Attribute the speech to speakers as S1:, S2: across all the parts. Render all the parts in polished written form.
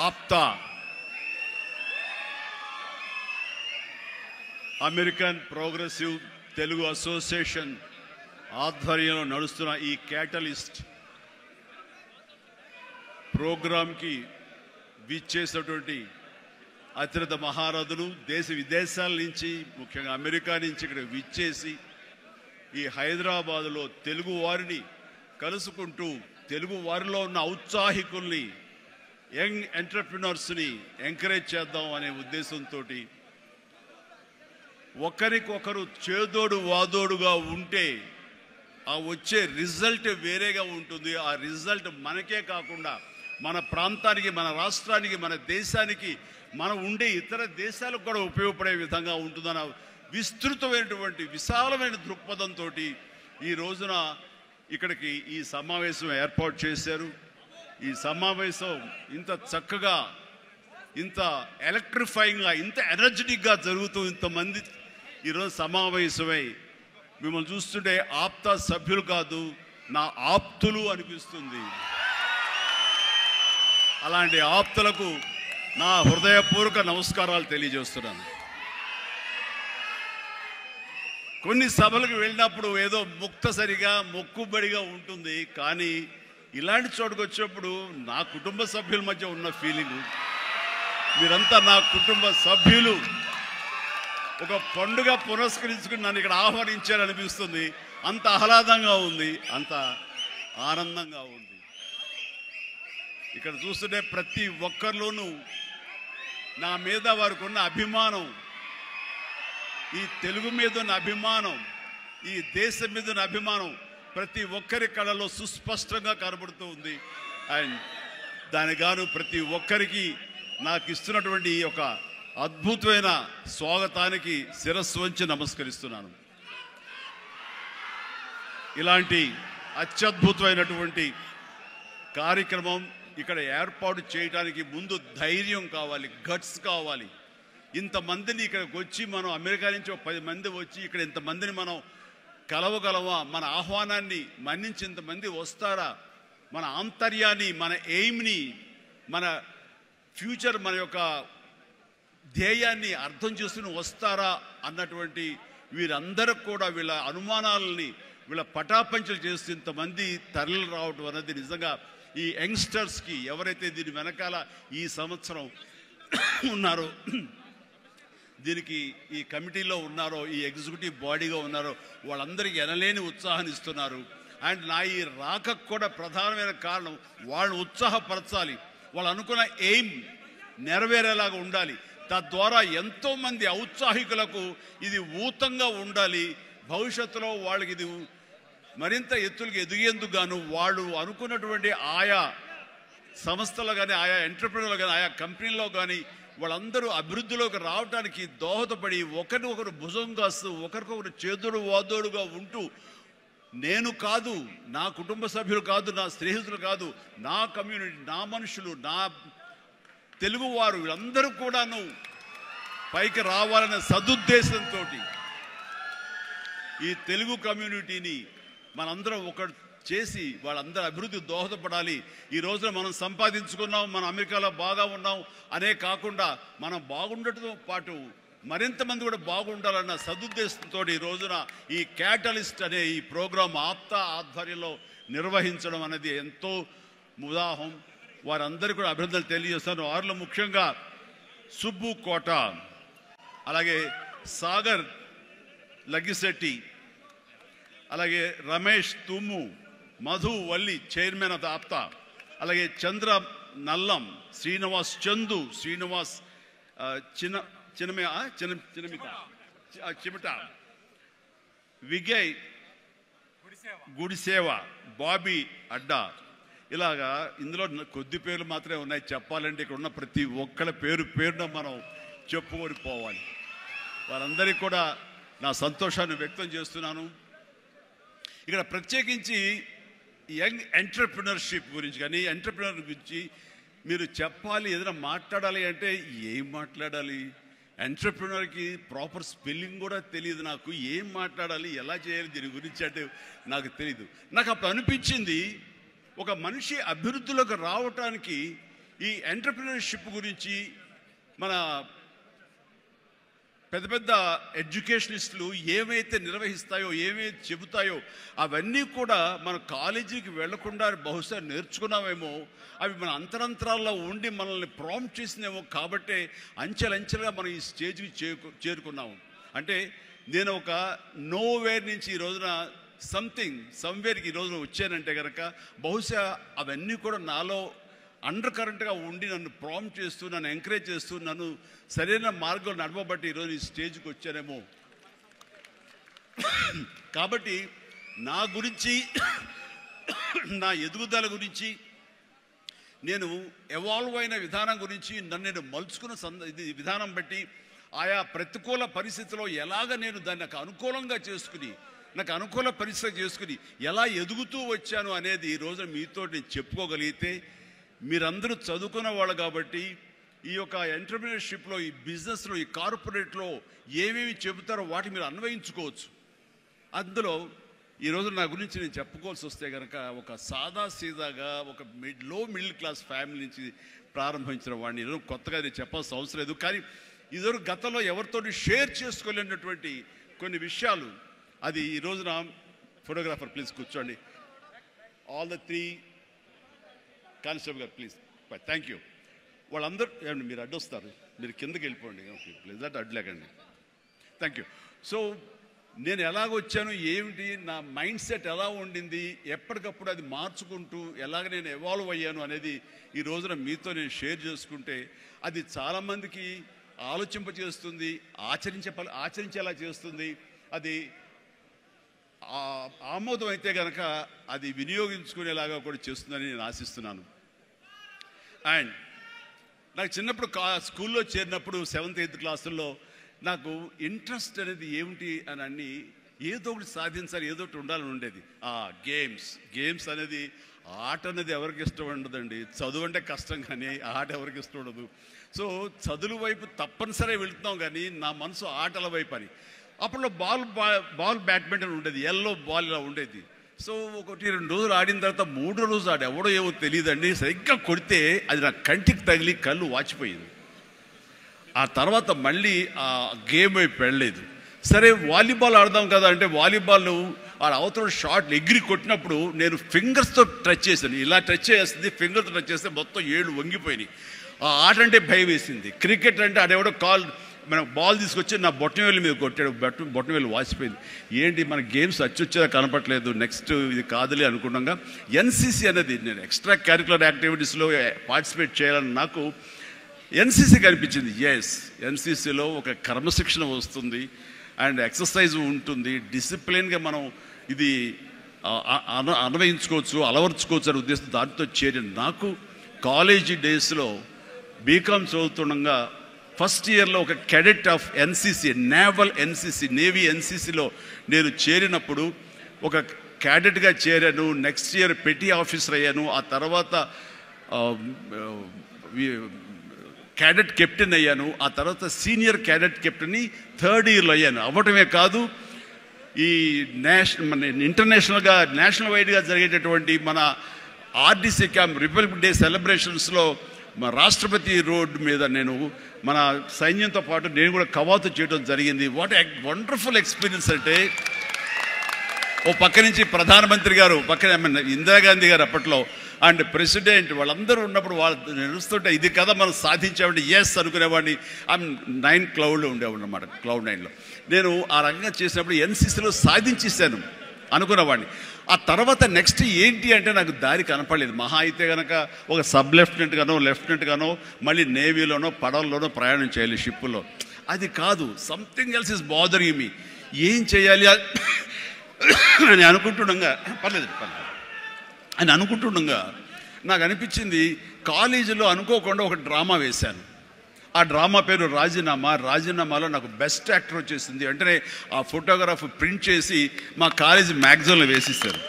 S1: APTA American progressive Telugu association ఆధ్వర్యంలో నడుస్తున్న ఈ క్యాటలిస్ట్ ప్రోగ్రాంకి విచ్చేసినటువంటి అతిరథ మహారథులు దేశ విదేశాల నుంచి ముఖ్యంగా అమెరికా నుంచి ఇక్కడ విచ్చేసి ఈ హైదరాబాదులో తెలుగు వారిని కలుసుకుంటూ తెలుగు వారిలో ఉన్న ఔత్సాహికుల్ని యంగ్ ఎంటర్ప్రినర్స్ని ఎంకరేజ్ చేద్దాం అనే ఉద్దేశంతో ఒకరికొకరు చేదోడు వాదోడుగా ఉంటే ఆ వచ్చే రిజల్ట్ వేరేగా ఉంటుంది. ఆ రిజల్ట్ మనకే కాకుండా మన ప్రాంతానికి, మన రాష్ట్రానికి, మన దేశానికి, మనం ఉండే ఇతర దేశాలకు కూడా ఉపయోగపడే విధంగా ఉంటుందన్న విస్తృతమైనటువంటి విశాలమైన దృక్పథంతో ఈ రోజున ఇక్కడికి ఈ సమావేశం ఏర్పాటు చేశారు. ఈ సమావేశం ఇంత చక్కగా, ఇంత ఎలక్ట్రిఫైయింగ్గా, ఇంత ఎనర్జెటిక్గా జరుగుతూ ఇంతమంది ఈరోజు సమావేశమై మిమ్మల్ని చూస్తుంటే ఆప్తా సభ్యులు కాదు, నా ఆప్తులు అనిపిస్తుంది. అలాంటి ఆప్తులకు నా హృదయపూర్వక నమస్కారాలు తెలియజేస్తున్నాను. కొన్ని సభలకు వెళ్ళినప్పుడు ఏదో ముక్తసరిగా మొక్కుబడిగా ఉంటుంది, కానీ ఇలాంటి చోటుకు వచ్చినప్పుడు నా కుటుంబ సభ్యుల మధ్య ఉన్న ఫీలింగు, మీరంతా నా కుటుంబ సభ్యులు, ఒక పండుగ పురస్కరించుకుని నన్ను ఇక్కడ ఆహ్వానించారనిపిస్తుంది. అంత ఆహ్లాదంగా ఉంది, అంత ఆనందంగా ఉంది. ఇక్కడ చూస్తుంటే ప్రతి ఒక్కరిలోనూ నా మీద వారికి ఉన్న అభిమానం, ఈ తెలుగు మీద ఉన్న అభిమానం, ఈ దేశం మీద ఉన్న అభిమానం ప్రతి ఒక్కరి కళలో సుస్పష్టంగా కనబడుతూ ఉంది. అండ్ దానికి గాను ప్రతి ఒక్కరికి నాకు ఇస్తున్నటువంటి ఈ యొక్క అద్భుతమైన స్వాగతానికి శిరస్సు వంచి నమస్కరిస్తున్నాను. ఇలాంటి అత్యద్భుతమైనటువంటి కార్యక్రమం ఇక్కడ ఏర్పాటు చేయడానికి ముందు ధైర్యం కావాలి, గట్స్ కావాలి. ఇంతమందిని ఇక్కడికి వచ్చి మనం అమెరికా నుంచి 10 మంది వచ్చి ఇక్కడ ఇంతమందిని మనం కలవగలమా? మన ఆహ్వానాన్ని మన్నించి ఇంతమంది వస్తారా? మన ఆంతర్యాన్ని, మన ఎయిమ్ని, మన ఫ్యూచర్, మన యొక్క ధ్యేయాన్ని అర్థం చేసుకుని వస్తారా అన్నటువంటి వీరందరికి కూడా వీళ్ళ అనుమానాలని వీళ్ళ పటాపంచలు చేస్తూ ఇంతమంది తరలి రావటం అనేది నిజంగా ఈ యంగ్స్టర్స్కి, ఎవరైతే దీని వెనకాల ఈ సంవత్సరం ఉన్నారో, దీనికి ఈ కమిటీలో ఉన్నారో, ఈ ఎగ్జిక్యూటివ్ బాడీగా ఉన్నారో, వాళ్ళందరికీ ఎనలేని ఉత్సాహాన్ని ఇస్తున్నారు. అండ్ నా ఈ రాకకు కూడా ప్రధానమైన కారణం వాళ్ళు ఉత్సాహపరచాలి, వాళ్ళు అనుకున్న ఎయిమ్ నెరవేరేలాగా ఉండాలి. తద్వారా ఎంతోమంది ఔత్సాహికులకు ఇది ఊతంగా ఉండాలి. భవిష్యత్తులో వాళ్ళకి ఇది మరింత ఎత్తులకు ఎదిగేందుకు గాను వాళ్ళు అనుకున్నటువంటి ఆయా సంస్థలు కానీ, ఆయా ఎంటర్ప్రెన్యూర్లు కానీ, ఆయా కంపెనీల్లో కానీ వాళ్ళందరూ అభివృద్ధిలోకి రావడానికి దోహదపడి ఒకరినొకరు భుజం కాస్తూ ఒకరికొకరు చేదుడు వాదోడుగా ఉంటూ, నేను కాదు, నా కుటుంబ సభ్యులు కాదు, నా స్నేహితులు కాదు, నా కమ్యూనిటీ, నా మనుషులు, నా తెలుగువారు వీళ్ళందరూ కూడాను పైకి రావాలనే సదుద్దేశంతో ఈ తెలుగు కమ్యూనిటీని మనందరం ఒకటి చేసి వాళ్ళందరూ అభివృద్ధి దోహదపడాలి. ఈ రోజున మనం సంపాదించుకున్నాం, మనం అమెరికాలో బాగా ఉన్నాం అనే కాకుండా మనం బాగుండటంతో పాటు మరింత మంది కూడా బాగుండాలన్న సదుద్దేశంతో ఈ రోజున ఈ క్యాటలిస్ట్ అనే ఈ ప్రోగ్రాం ఆప్తా ఆధ్వర్యంలో నిర్వహించడం అనేది ఎంతో ఉదాహం. వారందరికీ కూడా అభినందనలు తెలియజేస్తాను. వారిలో ముఖ్యంగా సుబ్బు కోట, అలాగే సాగర్ లగ్గిశెట్టి, అలాగే రమేష్ తుమ్ము, మధు వల్లి చైర్మన్ ఆఫ్ ఆప్తా, అలాగే చంద్ర నల్లం, శ్రీనివాస్ చందు, శ్రీనివాస్ చిమిట, విజయ్ గుడిసేవ, బాబీ అడ్డా. ఇలాగా ఇందులో కొద్ది పేర్లు మాత్రమే ఉన్నాయి. చెప్పాలంటే ఇక్కడ ఉన్న ప్రతి ఒక్కళ్ళ పేరున మనం చెప్పుకొని పోవాలి. వారందరికీ కూడా నా సంతోషాన్ని వ్యక్తం చేస్తున్నాను. ఇక్కడ ప్రత్యేకించి యంగ్ ఎంటర్ప్రినర్షిప్ గురించి కానీ, ఎంటర్ప్రినర్ గురించి మీరు చెప్పాలి, ఏదైనా మాట్లాడాలి అంటే ఏం మాట్లాడాలి? ఎంటర్ప్రినర్కి ప్రాపర్ స్పెల్లింగ్ కూడా తెలియదు నాకు. ఏం మాట్లాడాలి, ఎలా చేయాలి దీని గురించి అంటే నాకు తెలియదు. నాకు అప్పుడు అనిపించింది, ఒక మనిషి అభివృద్ధిలోకి రావటానికి ఈ ఎంటర్‌ప్రెన్యూర్‌షిప్ గురించి మన పెద్ద పెద్ద ఎడ్యుకేషనిస్టులు ఏమైతే నిర్వహిస్తాయో, ఏమైతే చెబుతాయో అవన్నీ కూడా మన కాలేజీకి వెళ్లకుండా బహుశా నేర్చుకున్నామేమో, అవి మన అంతరంతరాల్లో ఉండి మనల్ని ప్రాంప్ట్ చేసినేమో. కాబట్టే అంచెలంచెలుగా మనం ఈ స్టేజ్కి చేరుకున్నాము. అంటే నేను ఒక నోవేర్ నుంచి ఈ రోజున సమ్వేర్కి ఈ రోజున వచ్చానంటే కనుక బహుశా అవన్నీ కూడా నాలో అండర్ కరెంట్గా ఉండి నన్ను ప్రాంప్ట్ చేస్తూ, నన్ను ఎంకరేజ్ చేస్తూ, నన్ను సరైన మార్గంలో నడవబట్టి ఈరోజు ఈ స్టేజ్కి వచ్చానేమో. కాబట్టి నా గురించి, నా ఎదుగుదల గురించి, నేను ఎవాల్వ్ అయిన విధానం గురించి, నన్ను నేను మలుచుకున్న విధానం బట్టి, ఆయా ప్రతికూల పరిస్థితిలో ఎలాగ నేను దాన్ని నాకు అనుకూలంగా చేసుకుని, నాకు అనుకూల పరిస్థితి చేసుకుని ఎలా ఎదుగుతూ వచ్చాను అనేది ఈ రోజున మీతో నేను చెప్పుకోగలిగితే, మీరందరూ చదువుకున్న వాళ్ళు కాబట్టి ఈ యొక్క ఎంటర్‌ప్రెన్యూర్‌షిప్లో, ఈ బిజినెస్లో, ఈ కార్పొరేట్లో ఏమేమి చెబుతారో వాటి మీరు అన్వయించుకోవచ్చు. అందులో ఈరోజు నా గురించి నేను చెప్పుకోవాల్సి వస్తే కనుక ఒక సాదాసీదాగా ఒక లో మిడిల్ క్లాస్ ఫ్యామిలీ నుంచి ప్రారంభించిన వాడిని ఈరోజు కొత్తగా నేను చెప్పాల్సిన అవసరం లేదు. కానీ ఇదివరకు గతంలో ఎవరితో షేర్ చేసుకోలేనటువంటి కొన్ని విషయాలు, అది ఈ రోజున ఫోటోగ్రాఫర్ ప్లీజ్ కూర్చోండి. ఆల్ ద 3 కానిస్టేబుల్ గారు ప్లీజ్, థ్యాంక్ యూ. వాళ్ళందరూ ఏమండి మీరు అడ్డొస్తారు, మీరు కిందకి వెళ్ళిపోండి ప్లీజ్, అటు అడ్డులేకండి. Thank you. సో నేను ఎలాగొచ్చాను, ఏమిటి నా మైండ్ సెట్ ఎలా ఉండింది, ఎప్పటికప్పుడు అది మార్చుకుంటూ ఎలాగ నేను ఎవాల్వ్ అయ్యాను అనేది ఈ రోజున మీతో నేను షేర్ చేసుకుంటే అది చాలామందికి ఆలోచింపజేస్తుంది, ఆచరించేలా చేస్తుంది. అది ఆమోదం అయితే కనుక అది వినియోగించుకునేలాగా కూడా చేస్తుందని నేను ఆశిస్తున్నాను. అండ్ నాకు చిన్నప్పుడు స్కూల్లో చేరినప్పుడు 7th 8th క్లాసుల్లో నాకు ఇంట్రెస్ట్ అనేది ఏమిటి అని అన్ని ఏదో ఒకటి సాధించాలి, ఏదో ఒకటి ఉండాలని ఉండేది. గేమ్స్ అనేది, ఆట అనేది ఎవరికి ఇష్టం ఉండదండి. చదువు అంటే కష్టం కానీ ఆట ఎవరికి ఇష్టం ఉండదు. సో చదువు వైపు తప్పనిసరిగా వెళుతున్నాం కానీ నా మనసు ఆటల వైపు అని. అప్పుడు బాల్ బ్యాడ్మింటన్ ఉండేది, ఎల్లో బాల్ ఇలా ఉండేది. సో 1-2 రోజులు ఆడిన తర్వాత 3వ రోజు ఆడు ఎవడో ఏమో తెలియదండి, సరిగ్గా కొడితే అది నా కంటికి తగిలి కళ్ళు వాచిపోయింది. ఆ తర్వాత మళ్ళీ ఆ గేమ్ వైపు వెళ్ళలేదు. సరే వాలీబాల్ ఆడదాం కదా అంటే వాలీబాల్ ఆ అవతల షాట్ ఎగిరి కొట్టినప్పుడు నేను ఫింగర్స్తో టచ్ చేశాను. ఇలా టచ్ చేస్తుంది, ఫింగర్తో టచ్ చేస్తే మొత్తం ఏళ్ళు వంగిపోయినాయి. ఆ ఆట అంటే భయం వేసింది. క్రికెట్ అంటే ఆడెవడో మనం బాల్ తీసుకొచ్చి నా బొట్టనవేలు మీద కొట్టాడు, బొట్టనవేలు వాసిపోయింది. ఏంటి మన గేమ్స్ అచ్చొచ్చేలా కనపట్లేదు, నెక్స్ట్ ఇది కాదులే అనుకున్నాగా ఎన్సీసీ అనేది, నేను ఎక్స్ట్రా కరికులర్ యాక్టివిటీస్లో పార్టిసిపేట్ చేయాలని నాకు ఎన్సీసీ కనిపించింది. ఎన్సీసీలో ఒక క్రమశిక్షణ వస్తుంది అండ్ ఎక్సర్సైజ్ ఉంటుంది, డిసిప్లిన్గా మనం ఇది అన్వయించుకోవచ్చు, అలవర్చుకోవచ్చు అనే ఉద్దేశం దాంతో చేరిన నాకు కాలేజీ డేస్లో బీకామ్ చదువుతుండగా ఫస్ట్ ఇయర్లో ఒక క్యాడెట్ ఆఫ్ ఎన్సీసీ, నేవీ ఎన్సీసీలో నేను చేరినప్పుడు ఒక క్యాడెట్గా చేరాను. నెక్స్ట్ ఇయర్ పెటీ ఆఫీసర్ అయ్యాను. ఆ తర్వాత క్యాడెట్ కెప్టెన్ అయ్యాను. ఆ తర్వాత సీనియర్ క్యాడెట్ కెప్టెన్ని 3rd ఇయర్లో అయ్యాను. అవ్వటమే కాదు, ఈ ఇంటర్నేషనల్గా నేషనల్ వైడ్గా జరిగేటటువంటి మన ఆర్డీసీ క్యాంప్ రిపబ్లిక్ డే సెలబ్రేషన్స్లో మా రాష్ట్రపతి రోడ్డు మీద నేను మన సైన్యంతో పాటు నేను కూడా కవాతు చేయడం జరిగింది. వాట్ వండర్ఫుల్ ఎక్స్పీరియన్స్ అంటే, ఓ పక్క నుంచి ప్రధానమంత్రి గారు, పక్కన ఇందిరాగాంధీ గారు అప్పట్లో అండ్ ప్రెసిడెంట్ వాళ్ళందరూ ఉన్నప్పుడు వాళ్ళు నడుస్తుంటే ఇది కదా మనం సాధించామంటే ఎస్ అనుకునేవాడిని. 9 క్లౌడ్లో ఉండేవాడిని అన్నమాట. క్లౌడ్ 9లో నేను ఆ రకంగా చేసినప్పుడు ఎన్సీసీలో సాధించేసాను అనుకునేవాడిని. ఆ తర్వాత నెక్స్ట్ ఏంటి అంటే నాకు దారి కనపడలేదు. మహా అయితే కనుక ఒక సబ్ లెఫ్టినెంట్ గానో మళ్ళీ నేవీలోనో పడవల్లోనో ప్రయాణం చేయాలి, షిప్పుల్లో. అది కాదు, something else is bothering me. ఏం చేయాలి అని అనుకుంటుండగా నాకు అనిపించింది, కాలేజీలో అనుకోకుండా ఒక డ్రామా వేశాను. ఆ డ్రామా పేరు రాజీనామాలో నాకు బెస్ట్ యాక్టర్ వచ్చేసింది. వెంటనే ఆ ఫోటోగ్రాఫ్ ప్రింట్ చేసి మా కాలేజీ మ్యాగజైన్లో వేసిస్తారు.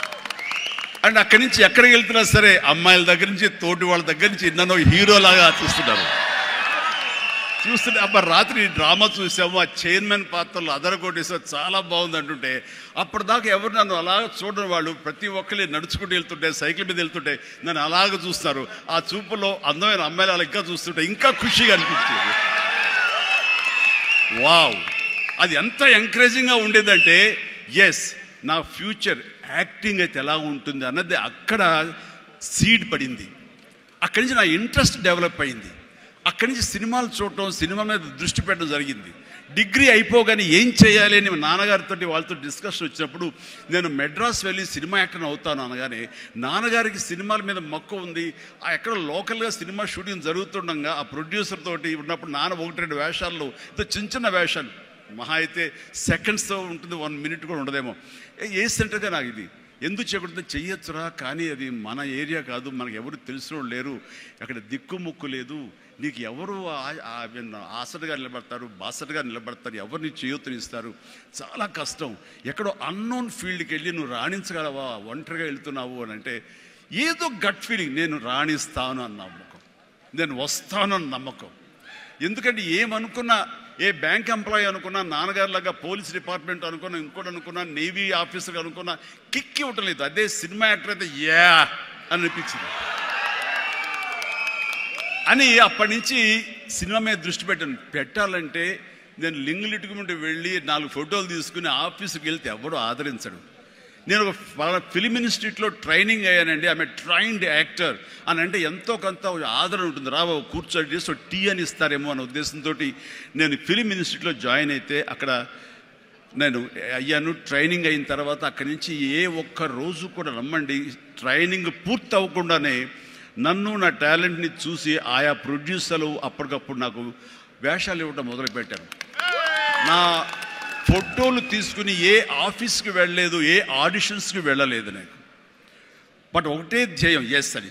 S1: అండ్ అక్కడి నుంచి ఎక్కడికి వెళ్తున్నా సరే అమ్మాయిల దగ్గర నుంచి తోటి వాళ్ళ దగ్గర నుంచి నన్ను హీరోలాగా చూస్తున్నారు. చూస్తుంటే అబ్బా రాత్రి డ్రామా చూసాము, ఆ చైర్మన్ పాత్రలు అదరగొట్టేసారు, చాలా బాగుంది అంటుంటే అప్పటిదాకా ఎవరు నన్ను అలాగ చూడని వాళ్ళు ప్రతి ఒక్కరి నడుచుకుంటూ వెళ్తుంటే, సైకిల్ మీద వెళ్తుంటే నన్ను అలాగ చూస్తారు. ఆ చూపులో అందమైన అమ్మాయిలు అలా ఇంకా చూస్తుంటే ఇంకా ఖుషిగా అనిపించేది. వావ్, అది ఎంత ఎంకరేజింగ్గా ఉండేదంటే ఎస్ నా ఫ్యూచర్ యాక్టింగ్ అయితే ఎలా ఉంటుంది అన్నది అక్కడ సీడ్ పడింది. అక్కడి నుంచి నా ఇంట్రెస్ట్ డెవలప్ అయింది. అక్కడి నుంచి సినిమాలు చూడటం, సినిమా మీద దృష్టి పెట్టడం జరిగింది. డిగ్రీ అయిపోగానే ఏం చేయాలి అని నాన్నగారితో వాళ్ళతో డిస్కషన్ వచ్చినప్పుడు నేను మెడ్రాస్ వెళ్ళి సినిమా యాక్టర్ అవుతాను అనగానే నాన్నగారికి సినిమాల మీద మక్కువ ఉంది. ఆ ఎక్కడ లోకల్గా సినిమా షూటింగ్ జరుగుతుండగా ఆ ప్రొడ్యూసర్ తోటి ఉన్నప్పుడు నాన్న 1-2 వేషాల్లో చిన్న చిన్న వేషాలు మహా అయితే సెకండ్స్తో ఉంటుంది, 1 మినిట్ కూడా ఉండదేమో. వేస్తుంటే నాకు ఇది ఎందుకు చేయకూడదు, చెయ్యొచ్చురా, కానీ అది మన ఏరియా కాదు, మనకు ఎవరు తెలిసిన లేరు, అక్కడ దిక్కుముక్కు లేదు, నీకు ఎవరు ఆసటగా నిలబడతారు, బాసటగా నిలబడతారు, ఎవరిని చేయూతనిస్తారు, చాలా కష్టం, ఎక్కడో అన్నోన్ ఫీల్డ్కి వెళ్ళి నువ్వు రాణించగలవా, ఒంటరిగా వెళ్తున్నావు అని అంటే ఏదో గట్ ఫీలింగ్, నేను రాణిస్తాను అన్న నమ్మకం, నేను వస్తాను అన్న నమ్మకం. ఎందుకంటే ఏమనుకున్నా, ఏ బ్యాంక్ ఎంప్లాయీ అనుకున్నా, నాన్నగారిలాగా పోలీస్ డిపార్ట్మెంట్ అనుకున్నా, ఇంకోటి అనుకున్నా, నేవీ ఆఫీసర్ అనుకున్నా కిక్ ఇవ్వటం లేదు. అదే సినిమా యాక్టర్ అయితే యా అని అనిపించింది అని అప్పటి నుంచి సినిమా మీద దృష్టి పెట్టాలంటే నేను లింగులిట్టుకు ముందు వెళ్ళి 4 ఫోటోలు తీసుకుని ఆఫీసుకి వెళ్తే ఎవడో ఆదరించడు. నేను ఒక ఫిలిం ఇన్స్టిట్యూట్లో ట్రైనింగ్ అయ్యానండి, ఆమె ట్రైన్డ్ యాక్టర్ అని అంటే ఎంతో కొంత ఆదరణ ఉంటుంది. రావు కూర్చొని చేసి టీ అని ఇస్తారేమో అనే ఉద్దేశంతో నేను ఫిలిం ఇన్స్టిట్యూట్లో జాయిన్ అయితే అక్కడ నేను అయ్యాను. ట్రైనింగ్ అయిన తర్వాత అక్కడి నుంచి ఏ ఒక్క రోజు కూడా రమ్మండి, ట్రైనింగ్ పూర్తి అవ్వకుండానే నన్ను నా టాలెంట్ని చూసి ఆయా ప్రొడ్యూసర్లు అప్పటికప్పుడు నాకు వేషాలు ఇవ్వడం మొదలుపెట్టారు. నా ఫోటోలు తీసుకుని ఏ ఆఫీస్కి వెళ్ళలేదు, ఏ ఆడిషన్స్కి వెళ్ళలేదు నాకు. బట్ ఒకటే ధ్యేయం, ఎస్ అని.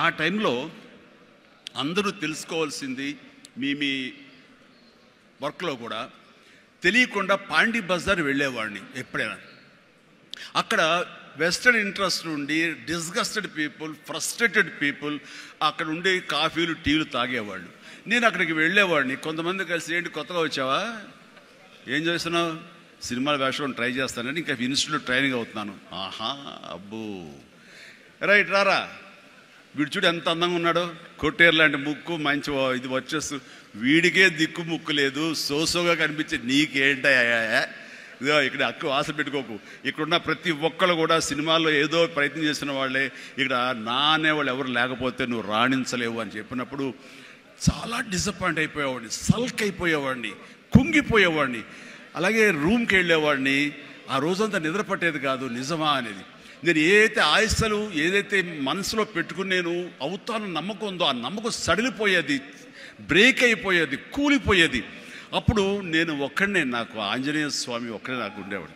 S1: ఆ టైంలో అందరూ తెలుసుకోవాల్సింది, మీ వర్క్లో కూడా తెలియకుండా పాండీ బజార్ వెళ్ళేవాడిని ఎప్పుడైనా. అక్కడ వెస్టర్న్ ఇంట్రెస్ట్ ఉండి డిస్గస్టెడ్ పీపుల్, ఫ్రస్ట్రేటెడ్ పీపుల్ అక్కడ ఉండి కాఫీలు టీలు తాగేవాళ్ళు. నేను అక్కడికి వెళ్ళేవాడిని. కొంతమంది కలిసి ఏంటి కొత్తగా వచ్చావా, ఏం చేస్తున్నావు, సినిమాల వేషం ట్రై చేస్తానని, ఇంకా ఇన్స్టిట్యూట్లో ట్రైనింగ్ అవుతున్నాను. ఆహా అబ్బో రైట్ రారా, వీడు చూడు ఎంత అందంగా ఉన్నాడో, కొట్టేరు లాంటి ముక్కు, మంచి ఇది వచ్చేస్తూ, వీడికే దిక్కు ముక్కు లేదు, సోసోగా కనిపించే నీకేంటయ్యా, ఇదో ఇక్కడ అక్కు ఆశ పెట్టుకోకు, ఇక్కడున్న ప్రతి ఒక్కళ్ళు కూడా సినిమాల్లో ఏదో ప్రయత్నం చేసిన వాళ్ళే, ఇక్కడ నా అనేవాళ్ళు ఎవరు లేకపోతే నువ్వు రాణించలేవు అని చెప్పినప్పుడు చాలా డిసప్పాయింట్ అయిపోయేవాడిని, సల్క్ అయిపోయేవాడిని, కుంగిపోయేవాడిని. అలాగే రూమ్కి వెళ్ళేవాడిని. ఆ రోజంతా నిద్ర పట్టేది కాదు, నిజమా అనేది. నేను ఏదైతే ఆశలు ఏదైతే మనసులో పెట్టుకుని నేను అవుతాను నమ్మకం ఉందో ఆ నమ్మకం సడిలిపోయేది, బ్రేక్ అయిపోయేది, కూలిపోయేది. అప్పుడు నేను ఒక్కడనే, నాకు ఆంజనేయ స్వామి ఒక్కడే నాకు ఉండేవాడు.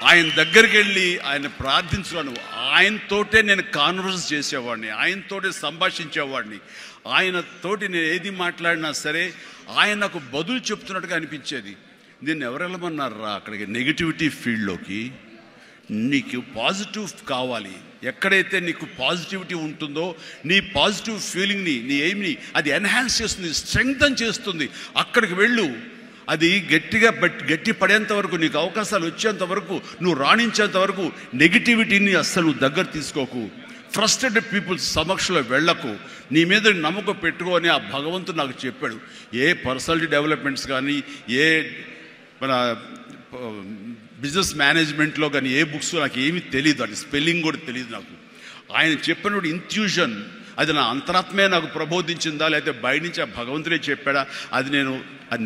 S1: ఆయన దగ్గరికి వెళ్ళి ఆయన ప్రార్థించున్నాను, ఆయనతోటే నేను కాన్వర్స్ చేసేవాడిని, ఆయనతోటే సంభాషించేవాడిని. ఆయనతోటి నేను ఏది మాట్లాడినా సరే ఆయన నాకు బదులు చెప్తున్నట్టుగా అనిపించేది. నేను ఎవరు వెళ్ళమన్నారా అక్కడికి, నెగిటివిటీ ఫీల్డ్లోకి? నీకు పాజిటివ్ కావాలి. ఎక్కడైతే నీకు పాజిటివిటీ ఉంటుందో నీ పాజిటివ్ ఫీలింగ్ని, నీ ఎయిమ్ని అది ఎన్హాన్స్ చేస్తుంది, స్ట్రెంగ్తన్ చేస్తుంది. అక్కడికి వెళ్ళు. అది గట్టి పడేంత వరకు, నీకు అవకాశాలు వచ్చేంత వరకు, నువ్వు రాణించేంత వరకు నెగిటివిటీని అస్సలు దగ్గర తీసుకోకు. ఫ్రస్ట్రేటెడ్ పీపుల్స్ సమక్షంలో వెళ్ళకు, నీ మీద నమ్మకం పెట్టుకో అని ఆ భగవంతుడు నాకు చెప్పాడు. ఏ పర్సనాలిటీ డెవలప్మెంట్స్ కానీ, ఏ మన బిజినెస్ మేనేజ్మెంట్లో కానీ ఏ బుక్స్ నాకు ఏమీ తెలియదు, అది స్పెల్లింగ్ కూడా తెలియదు నాకు. ఆయన చెప్పినప్పుడు ఇంట్యూషన్, అది నా అంతరాత్మే నాకు ప్రబోధించిందా, లేకపోతే బయట నుంచి ఆ భగవంతుడే చెప్పాడా, అది నేను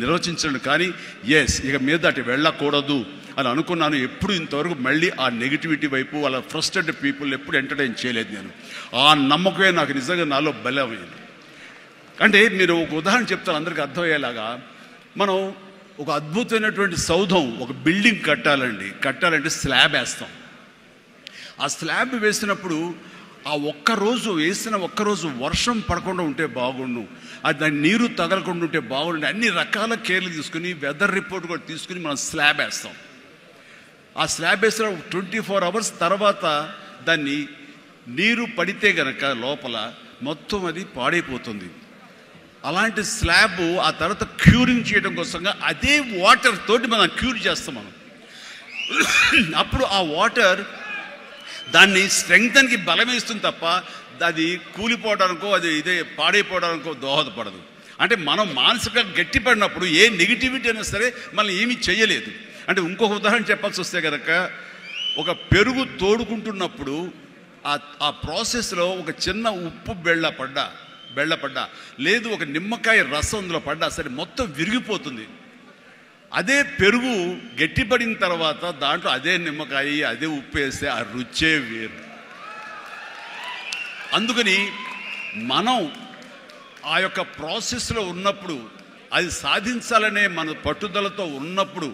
S1: నిర్వచించను. కానీ ఎస్, ఇక మీద అటు వెళ్ళకూడదు అని అనుకున్నాను. ఎప్పుడు ఇంతవరకు మళ్ళీ ఆ నెగిటివిటీ వైపు, వాళ్ళ ఫ్రస్ట్రేటెడ్ పీపుల్ ఎప్పుడు ఎంటర్టైన్ చేయలేదు నేను. ఆ నమ్మకమే నాకు నిజంగా నాలో బలమైంది. అంటే మీరు ఒక ఉదాహరణ చెప్తాను అందరికీ అర్థమయ్యేలాగా. మనం ఒక అద్భుతమైనటువంటి సౌధం, ఒక బిల్డింగ్ కట్టాలంటే స్లాబ్ వేస్తాం. ఆ స్లాబ్ వేసినప్పుడు ఆ ఒక్కరోజు వేసిన ఒక్కరోజు వర్షం పడకుండా ఉంటే బాగుండు, అది దాని నీరు తగలకుండా ఉంటే బాగుండు, అన్ని రకాల కేర్లు తీసుకుని వెదర్ రిపోర్ట్ కూడా తీసుకుని మనం స్లాబ్ వేస్తాం. ఆ స్లాబ్ వేసిన 24 అవర్స్ తర్వాత దాన్ని నీరు పడితే గనక లోపల మొత్తం అది పాడైపోతుంది. అలాంటి స్లాబ్ ఆ తర్వాత క్యూరింగ్ చేయడం కోసంగా అదే వాటర్ తోటి మనం క్యూర్ చేస్తాం మనం. అప్పుడు ఆ వాటర్ దాన్ని స్ట్రెంగ్త్కి బలం వేస్తుంది తప్ప అది కూలిపోవడానికో అది ఇదే పాడైపోవడానికో దోహదపడదు. అంటే మనం మానసికంగా గట్టిపడినప్పుడు ఏ నెగిటివిటీ అయినా సరే మనం ఏమీ చేయలేదు. అంటే ఇంకొక ఉదాహరణ చెప్పాల్సి వస్తే కనుక, ఒక పెరుగు తోడుకుంటున్నప్పుడు ఆ ప్రాసెస్లో ఒక చిన్న ఉప్పు బెళ్ళపడ్డా లేదు ఒక నిమ్మకాయ రసం అందులో పడ్డా సరే మొత్తం విరిగిపోతుంది. అదే పెరుగు గట్టిపడిన తర్వాత దాంట్లో అదే నిమ్మకాయ అదే ఉప్పు వేస్తే ఆ రుచే వేరు. అందుకని మనం ఆ యొక్క ప్రాసెస్లో ఉన్నప్పుడు, అది సాధించాలనే మన పట్టుదలతో ఉన్నప్పుడు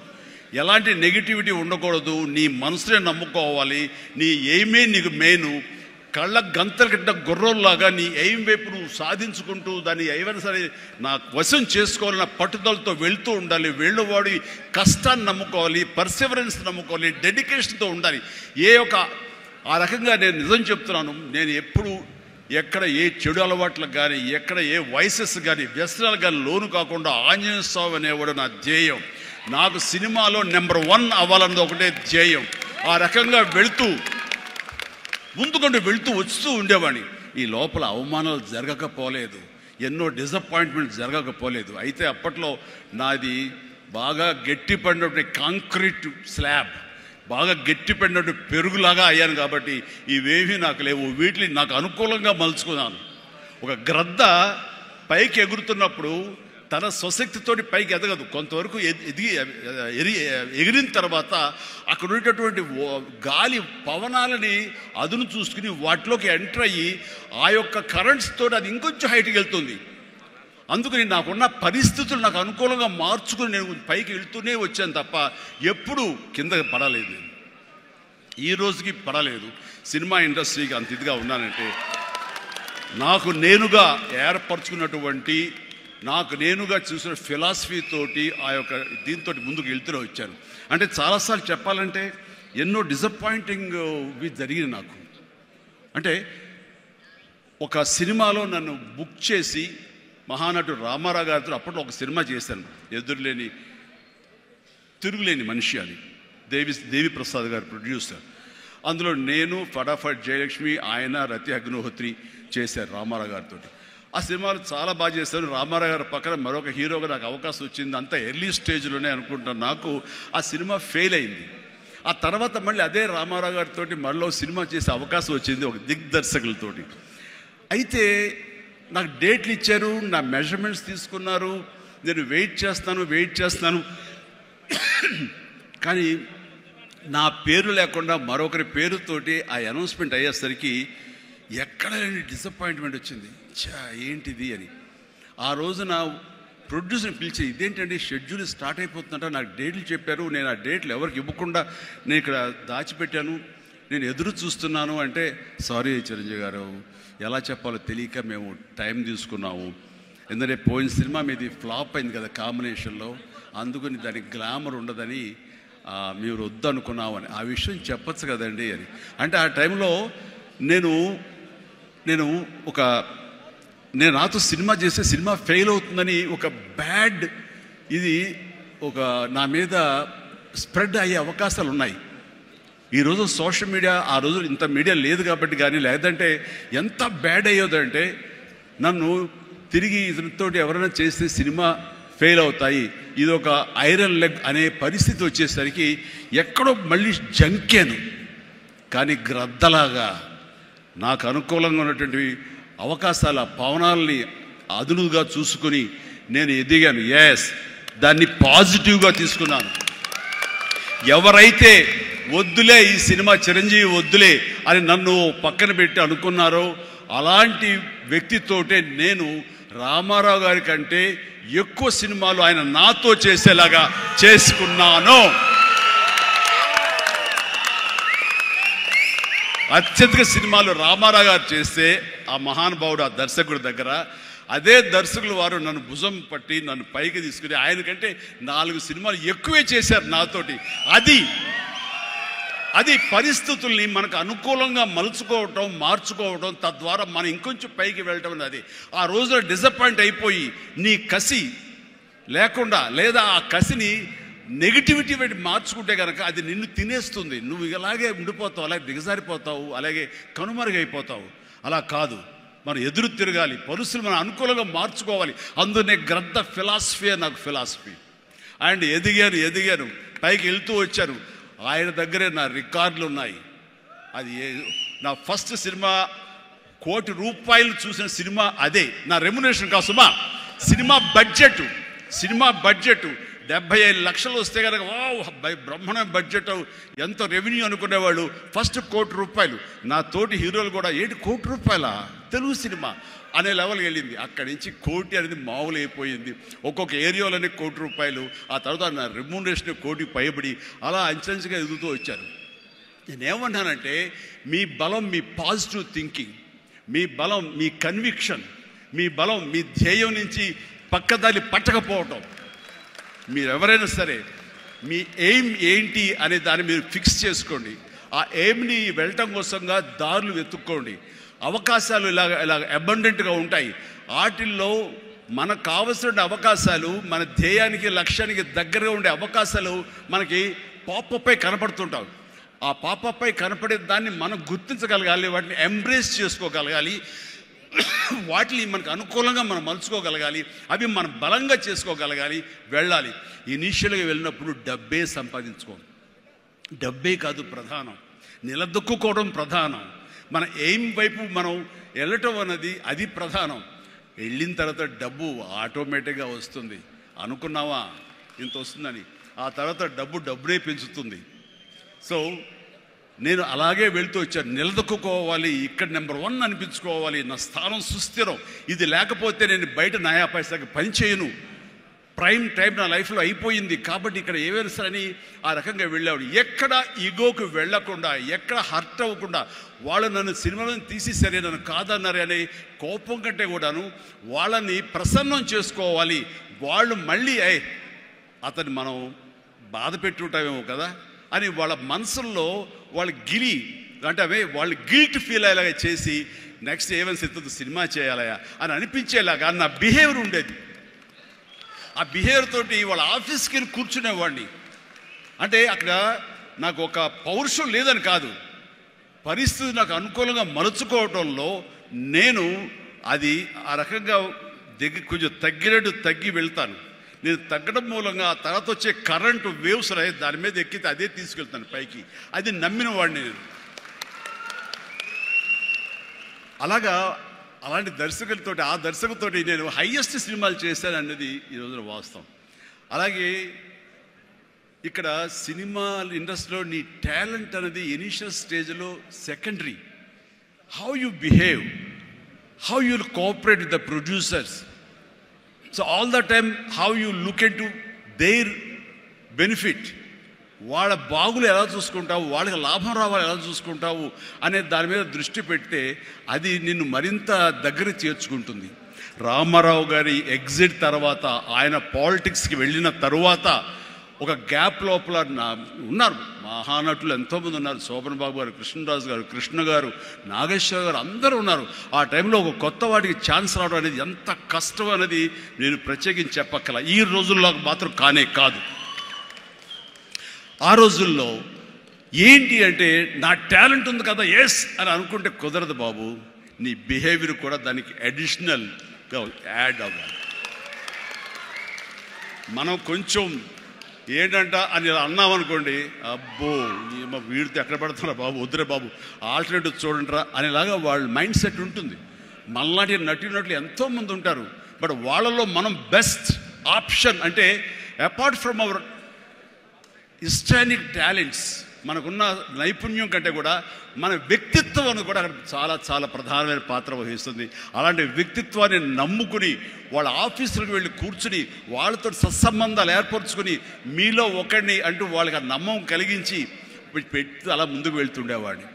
S1: ఎలాంటి నెగిటివిటీ ఉండకూడదు. నీ మనసునే నమ్ముకోవాలి. నీ ఎయిమే నీకు మెయిన్. కళ్ళ గంతలు కట్టిన గుర్రంలాగా నీ ఎయిమ్ వైపు నువ్వు సాధించుకుంటూ దాన్ని ఏమైనా సరే నా వశం చేసుకోవాలన్న పట్టుదలతో వెళ్తూ ఉండాలి. వెళ్ళేవాడి కష్టాన్ని నమ్ముకోవాలి, పర్సివరెన్స్ నమ్ముకోవాలి, డెడికేషన్తో ఉండాలి. ఆ రకంగా నేను నిజం చెప్తున్నాను. నేను ఎప్పుడు ఎక్కడ ఏ చెడు అలవాట్లకు కానీ, ఎక్కడ ఏ వయసెస్ కానీ, వ్యసనాలు కానీ లోను కాకుండా ఆంజనేయ స్వామి అనేవాడు నా ధ్యేయం. నాకు సినిమాలో నెంబర్ 1 అవ్వాలన్నది ఒకటే ధ్యేయం. ఆ రకంగా ముందుకుంటూ వెళుతూ వస్తూ ఉండేవాడిని. ఈ లోపల అవమానాలు జరగకపోలేదు, ఎన్నో డిసప్పాయింట్మెంట్ జరగకపోలేదు. అయితే అప్పట్లో నాది బాగా గట్టిపడినటువంటి కాంక్రీట్ స్లాబ్, బాగా గట్టిపడినట్టు పెరుగులాగా అయ్యాను కాబట్టి ఇవేమీ నాకు లేవు. వీటిని నాకు అనుకూలంగా మలుచుకున్నాను. ఒక గ్రద్ద పైకి ఎగురుతున్నప్పుడు తన స్వశక్తితోటి పైకి ఎదగదు. కొంతవరకు ఎగిరిన తర్వాత అక్కడ ఉండేటటువంటి గాలి పవనాలని అదును చూసుకుని వాటిలోకి ఎంటర్ అయ్యి ఆ యొక్క కరెంట్స్ తోటి అది ఇంకొంచెం హైట్కి వెళ్తుంది. అందుకని నాకున్న పరిస్థితులు నాకు అనుకూలంగా మార్చుకుని నేను పైకి వెళ్తూనే వచ్చాను తప్ప ఎప్పుడూ కిందకి పడలేదు. ఈ రోజుకి పడలేదు. సినిమా ఇండస్ట్రీకి అంత ఇదిగా ఉన్నానంటే నాకు నేనుగా ఏర్పరచుకున్నటువంటి, నాకు నేనుగా చూసిన ఫిలాసఫీ తోటి ఆ యొక్క దీంతో ముందుకు వెళ్తూనే వచ్చాను. అంటే చాలాసార్లు చెప్పాలంటే ఎన్నో డిసప్పాయింటింగ్ జరిగింది నాకు. అంటే ఒక సినిమాలో నన్ను బుక్ చేసి మహానటుడు రామారావు గారితో అప్పట్లో ఒక సినిమా చేశాను, తిరుగులేని మనిషి అని. దేవి ప్రసాద్ గారు ప్రొడ్యూసర్. అందులో నేను, ఫటాఫట్ జయలక్ష్మి, ఆయన, రతి అగ్నిహోత్రి చేశారు రామారావు గారితో. ఆ సినిమాలు చాలా బాగా చేశారు. రామారావు గారి పక్కన మరొక హీరోగా నాకు అవకాశం వచ్చింది. అంతా ఎర్లీ స్టేజ్లోనే అనుకుంటాను. నాకు ఆ సినిమా ఫెయిల్ అయింది. ఆ తర్వాత మళ్ళీ అదే రామారావు గారితో మళ్ళీ సినిమా చేసే అవకాశం వచ్చింది ఒక దిగ్దర్శకులతోటి. అయితే నాకు డేట్లు ఇచ్చారు, నా మెజర్మెంట్స్ తీసుకున్నారు, నేను వెయిట్ చేస్తాను. కానీ నా పేరు లేకుండా మరొకరి పేరుతోటి ఆ అనౌన్స్మెంట్ అయ్యేసరికి ఎక్కడ లేని డిసప్పాయింట్మెంట్ వచ్చింది. ఏంటిది అని ఆ రోజున ప్రొడ్యూసర్ని పిలిచి, ఇదేంటండి షెడ్యూల్ స్టార్ట్ అయిపోతుందంట, నాకు డేట్లు చెప్పారు, నేను ఆ డేట్లు ఎవరికి ఇవ్వకుండా నేను ఇక్కడ దాచిపెట్టాను, నేను ఎదురు చూస్తున్నాను అంటే, సారీ చిరంజీవి గారు, ఎలా చెప్పాలో తెలియక మేము టైం తీసుకున్నాము. ఎందుకంటే పోయిన సినిమా మీది ఫ్లాప్ అయింది కదా కాంబినేషన్లో, అందుకని దానికి గ్లామర్ ఉండదని మీరు వద్దనుకున్నావు అని. ఆ విషయం చెప్పచ్చు కదండి అని అంటే, ఆ టైంలో నేను నాతో సినిమా చేస్తే సినిమా ఫెయిల్ అవుతుందని ఒక బ్యాడ్ ఇది నా మీద స్ప్రెడ్ అయ్యే అవకాశాలు ఉన్నాయి. ఈరోజు సోషల్ మీడియా, ఆ రోజు ఇంత మీడియా లేదు కాబట్టి కానీ, లేదంటే ఎంత బ్యాడ్ అయ్యేదంటే నన్ను తిరిగి ఇతనితో ఎవరైనా చేస్తే సినిమా ఫెయిల్ అవుతాయి, ఇది ఒక ఐరన్ లెగ్ అనే పరిస్థితి వచ్చేసరికి ఎక్కడో మళ్ళీ జంకాను. కానీ గ్రద్దలాగా నాకు అనుకూలంగా ఉన్నటువంటి అవకాశాల పవనాల్ని అదునుగా చూసుకుని నేను ఎదిగాను. దాన్ని పాజిటివ్గా తీసుకున్నాను. ఎవరైతే వద్దులే ఈ సినిమా చిరంజీవి వద్దులే అని నన్ను పక్కన పెట్టి అనుకున్నారో అలాంటి వ్యక్తితోటే నేను రామారావు గారి కంటే ఎక్కువ సినిమాలు ఆయన నాతో చేసేలాగా చేసుకున్నాను. అత్యధిక సినిమాలు రామారావు గారు చేస్తే ఆ మహానుభావుడు ఆ దర్శకుడి దగ్గర, అదే దర్శకులు వారు నన్ను భుజం పట్టి నన్ను పైకి తీసుకుని ఆయన కంటే 4 సినిమాలు ఎక్కువే చేశారు నాతోటి. అది అది పరిస్థితుల్ని మనకు అనుకూలంగా మలుచుకోవటం, మార్చుకోవటం, తద్వారా మనం ఇంకొంచెం పైకి వెళ్ళటం అనేది. ఆ రోజులో డిసప్పాయింట్ అయిపోయి నీ కసి లేకుండా, లేదా ఆ కసిని నెగిటివిటీ పెట్టి మార్చుకుంటే కనుక అది నిన్ను తినేస్తుంది. నువ్వు ఇలాగే ఉండిపోతావు, అలాగే దిగజారిపోతావు, అలాగే కనుమరుగైపోతావు. అలా కాదు, మనం ఎదురు తిరగాలి, పరిస్థితులు మనం అనుకూలంగా మార్చుకోవాలి. అందునే గ్రద్ద ఫిలాసఫీ నాకు ఫిలాసఫీ. అండ్ ఎదిగాను, పైకి వెళ్తూ వచ్చాను. ఆయన దగ్గరే నా రికార్డులు ఉన్నాయి. అది నా ఫస్ట్ సినిమా ₹1 కోటి చూసిన సినిమా అదే. నా రెమ్యునరేషన్ కాదు సుమా, సినిమా బడ్జెట్ 75 లక్షలు వస్తే కనుక బ్రహ్మాండ బడ్జెట్, ఎంత రెవెన్యూ అనుకునేవాళ్ళు. ఫస్ట్ ₹1 కోటి. నా తోటి హీరోలు కూడా ₹1 కోటి తెలుగు సినిమా అనే లెవెల్కి వెళ్ళింది. అక్కడి నుంచి కోటి అనేది మామూలు అయిపోయింది. ఒక్కొక్క ఏరియాలోనే ₹1 కోటి. ఆ తర్వాత నా రెమ్యునరేషన్ ₹1 కోటి పైబడి అలా అంచెంచుగా ఎదుగుతూ వచ్చాను. నేనేమన్నానంటే, మీ బలం మీ పాజిటివ్ థింకింగ్, మీ బలం మీ కన్విక్షన్, మీ బలం మీ ధ్యేయం నుంచి పక్కదారి పట్టకపోవటం. మీరెవరైనా సరే మీ ఎయిమ్ ఏంటి అనే దాన్ని మీరు ఫిక్స్ చేసుకోండి. ఆ ఎయిమ్ని వెళ్ళటం కోసంగా దారులు వెతుక్కోండి. అవకాశాలు ఇలాగ అబండెంట్గా ఉంటాయి. వాటిల్లో మనకు కావలసిన అవకాశాలు, మన ధ్యేయానికి లక్ష్యానికి దగ్గరగా ఉండే అవకాశాలు మనకి పాపపై కనపడుతుంటాయి. ఆ పాపపై కనపడే దాన్ని మనం గుర్తించగలగాలి, వాటిని ఎంబ్రేస్ చేసుకోగలగాలి, వాటిని మనకు అనుకూలంగా మనం మలుచుకోగలగాలి, అవి మనం బలంగా చేసుకోగలగాలి, వెళ్ళాలి. ఇనీషియల్గా వెళ్ళినప్పుడు డబ్బే సంపాదించుకోండి. డబ్బే కాదు ప్రధానం, నిలదొక్కుకోవడం ప్రధానం. మన ఎయిమ్ వైపు మనం వెళ్ళటం అన్నది అది ప్రధానం. వెళ్ళిన తర్వాత డబ్బు ఆటోమేటిక్గా వస్తుంది. అనుకున్నావా ఇంత వస్తుందని, ఆ తర్వాత డబ్బునే పెంచుతుంది. సో నేను అలాగే వెళ్తూ వచ్చాను. నిలదొక్కుకోవాలి, ఇక్కడ నెంబర్ 1 అనిపించుకోవాలి, నా స్థానం సుస్థిరం. ఇది లేకపోతే నేను బయట నయా పైసాకి పని చేయను. ప్రైమ్ టైం నా లైఫ్లో అయిపోయింది కాబట్టి ఇక్కడ ఏమైనా సరే అని ఆ రకంగా వెళ్ళాడు. ఎక్కడ ఈగోకు వెళ్లకుండా, ఎక్కడ హర్ట్ అవ్వకుండా, వాళ్ళు నన్ను సినిమాలను తీసేసరే, నన్ను కాదన్నారే అనే కోపం కంటే కూడాను వాళ్ళని ప్రసన్నం చేసుకోవాలి. వాళ్ళు మళ్ళీ అతన్ని మనం బాధ పెట్టుంటామేమో కదా అని వాళ్ళ మనసుల్లో వాళ్ళు వాళ్ళు గిల్ట్ ఫీల్ అయ్యేలాగా చేసి నెక్స్ట్ ఏమైనా సినిమా చేయాలయా అని అనిపించేలాగా నా బిహేవియర్ ఉండేది. ఆ బిహేవియర్ తోటి వాళ్ళ ఆఫీస్కి వెళ్ళి కూర్చునేవాడిని. అంటే అక్కడ నాకు ఒక పౌరుషం లేదని కాదు, పరిస్థితి నాకు అనుకూలంగా మలుచుకోవడంలో నేను అది ఆ రకంగా కొంచెం తగ్గి వెళ్తాను. నేను తగ్గడం మూలంగా ఆ తర్వాత వచ్చే కరెంటు వేవ్స్ దాని మీద ఎక్కితే అదే తీసుకెళ్తాను పైకి. అది నమ్మిన వాడిని నేను. అలాంటి దర్శకులతోటి, ఆ దర్శకులతోటి నేను హైయెస్ట్ సినిమాలు చేశాను అన్నది ఈ రోజున వాస్తవం. అలాగే ఇక్కడ సినిమా ఇండస్ట్రీలో నీ టాలెంట్ అనేది ఇనిషియల్ స్టేజ్లో secondary. How you behave, how you cooperate with the producers. So all the time how you look in to their benefit, వాళ్ళ బాగులు ఎలా చూసుకుంటావు, వాళ్ళకి లాభం రావాలి ఎలా చూసుకుంటావు అనే దాని మీద దృష్టి పెడితే అది నిన్ను మరింత దగ్గర చేర్చుకుంటుంది. రామారావు గారి ఎగ్జిట్ తర్వాత, ఆయన పాలిటిక్స్కి వెళ్ళిన తరువాత ఒక గ్యాప్ లోపల ఉన్నారు మహానటులు ఎంతోమంది ఉన్నారు. శోభన్ బాబు గారు, కృష్ణరాజు గారు, కృష్ణ గారు, నాగేశ్వర గారు, అందరూ ఉన్నారు. ఆ టైంలో ఒక కొత్త వాటికి ఛాన్స్ రావడం అనేది ఎంత కష్టం అనేది నేను ప్రత్యేకించి చెప్పక్కల. ఈ రోజుల్లో మాత్రం కానే కాదు. ఆ రోజుల్లో ఏంటి అంటే, నా టాలెంట్ ఉంది కదా ఎస్ అని అనుకుంటే కుదరదు బాబు. నీ బిహేవియర్ కూడా దానికి అడిషనల్గా యాడ్ అవ్వాలి. మనం కొంచెం ఏంటంట అని అన్నామనుకోండి, అబ్బో వీడితో ఎక్కడ పడుతున్నా బాబు, వద్దురే బాబు, ఆల్టర్నేటివ్ చూడండిరా అనేలాగా వాళ్ళ మైండ్ సెట్ ఉంటుంది. మనలాంటి నటులు ఎంతోమంది ఉంటారు. బట్ వాళ్ళలో మనం బెస్ట్ ఆప్షన్ అంటే, అపార్ట్ ఫ్రమ్ అవర్ హిస్టానిక్ టాలెంట్స్, మనకున్న నైపుణ్యం కంటే కూడా మన వ్యక్తిత్వం అనేది కూడా చాలా చాలా ప్రధానమైన పాత్ర వహిస్తుంది. అలాంటి వ్యక్తిత్వాన్ని నమ్ముకుని వాళ్ళ ఆఫీసులకు వెళ్ళి కూర్చుని వాళ్ళతో సత్సంబంధాలు ఏర్పరచుకుని మీలో ఒకడిని అంటూ వాళ్ళకి ఆ నమ్మకం కలిగించి పెట్టి అలా ముందుకు వెళ్తుండేవాడిని.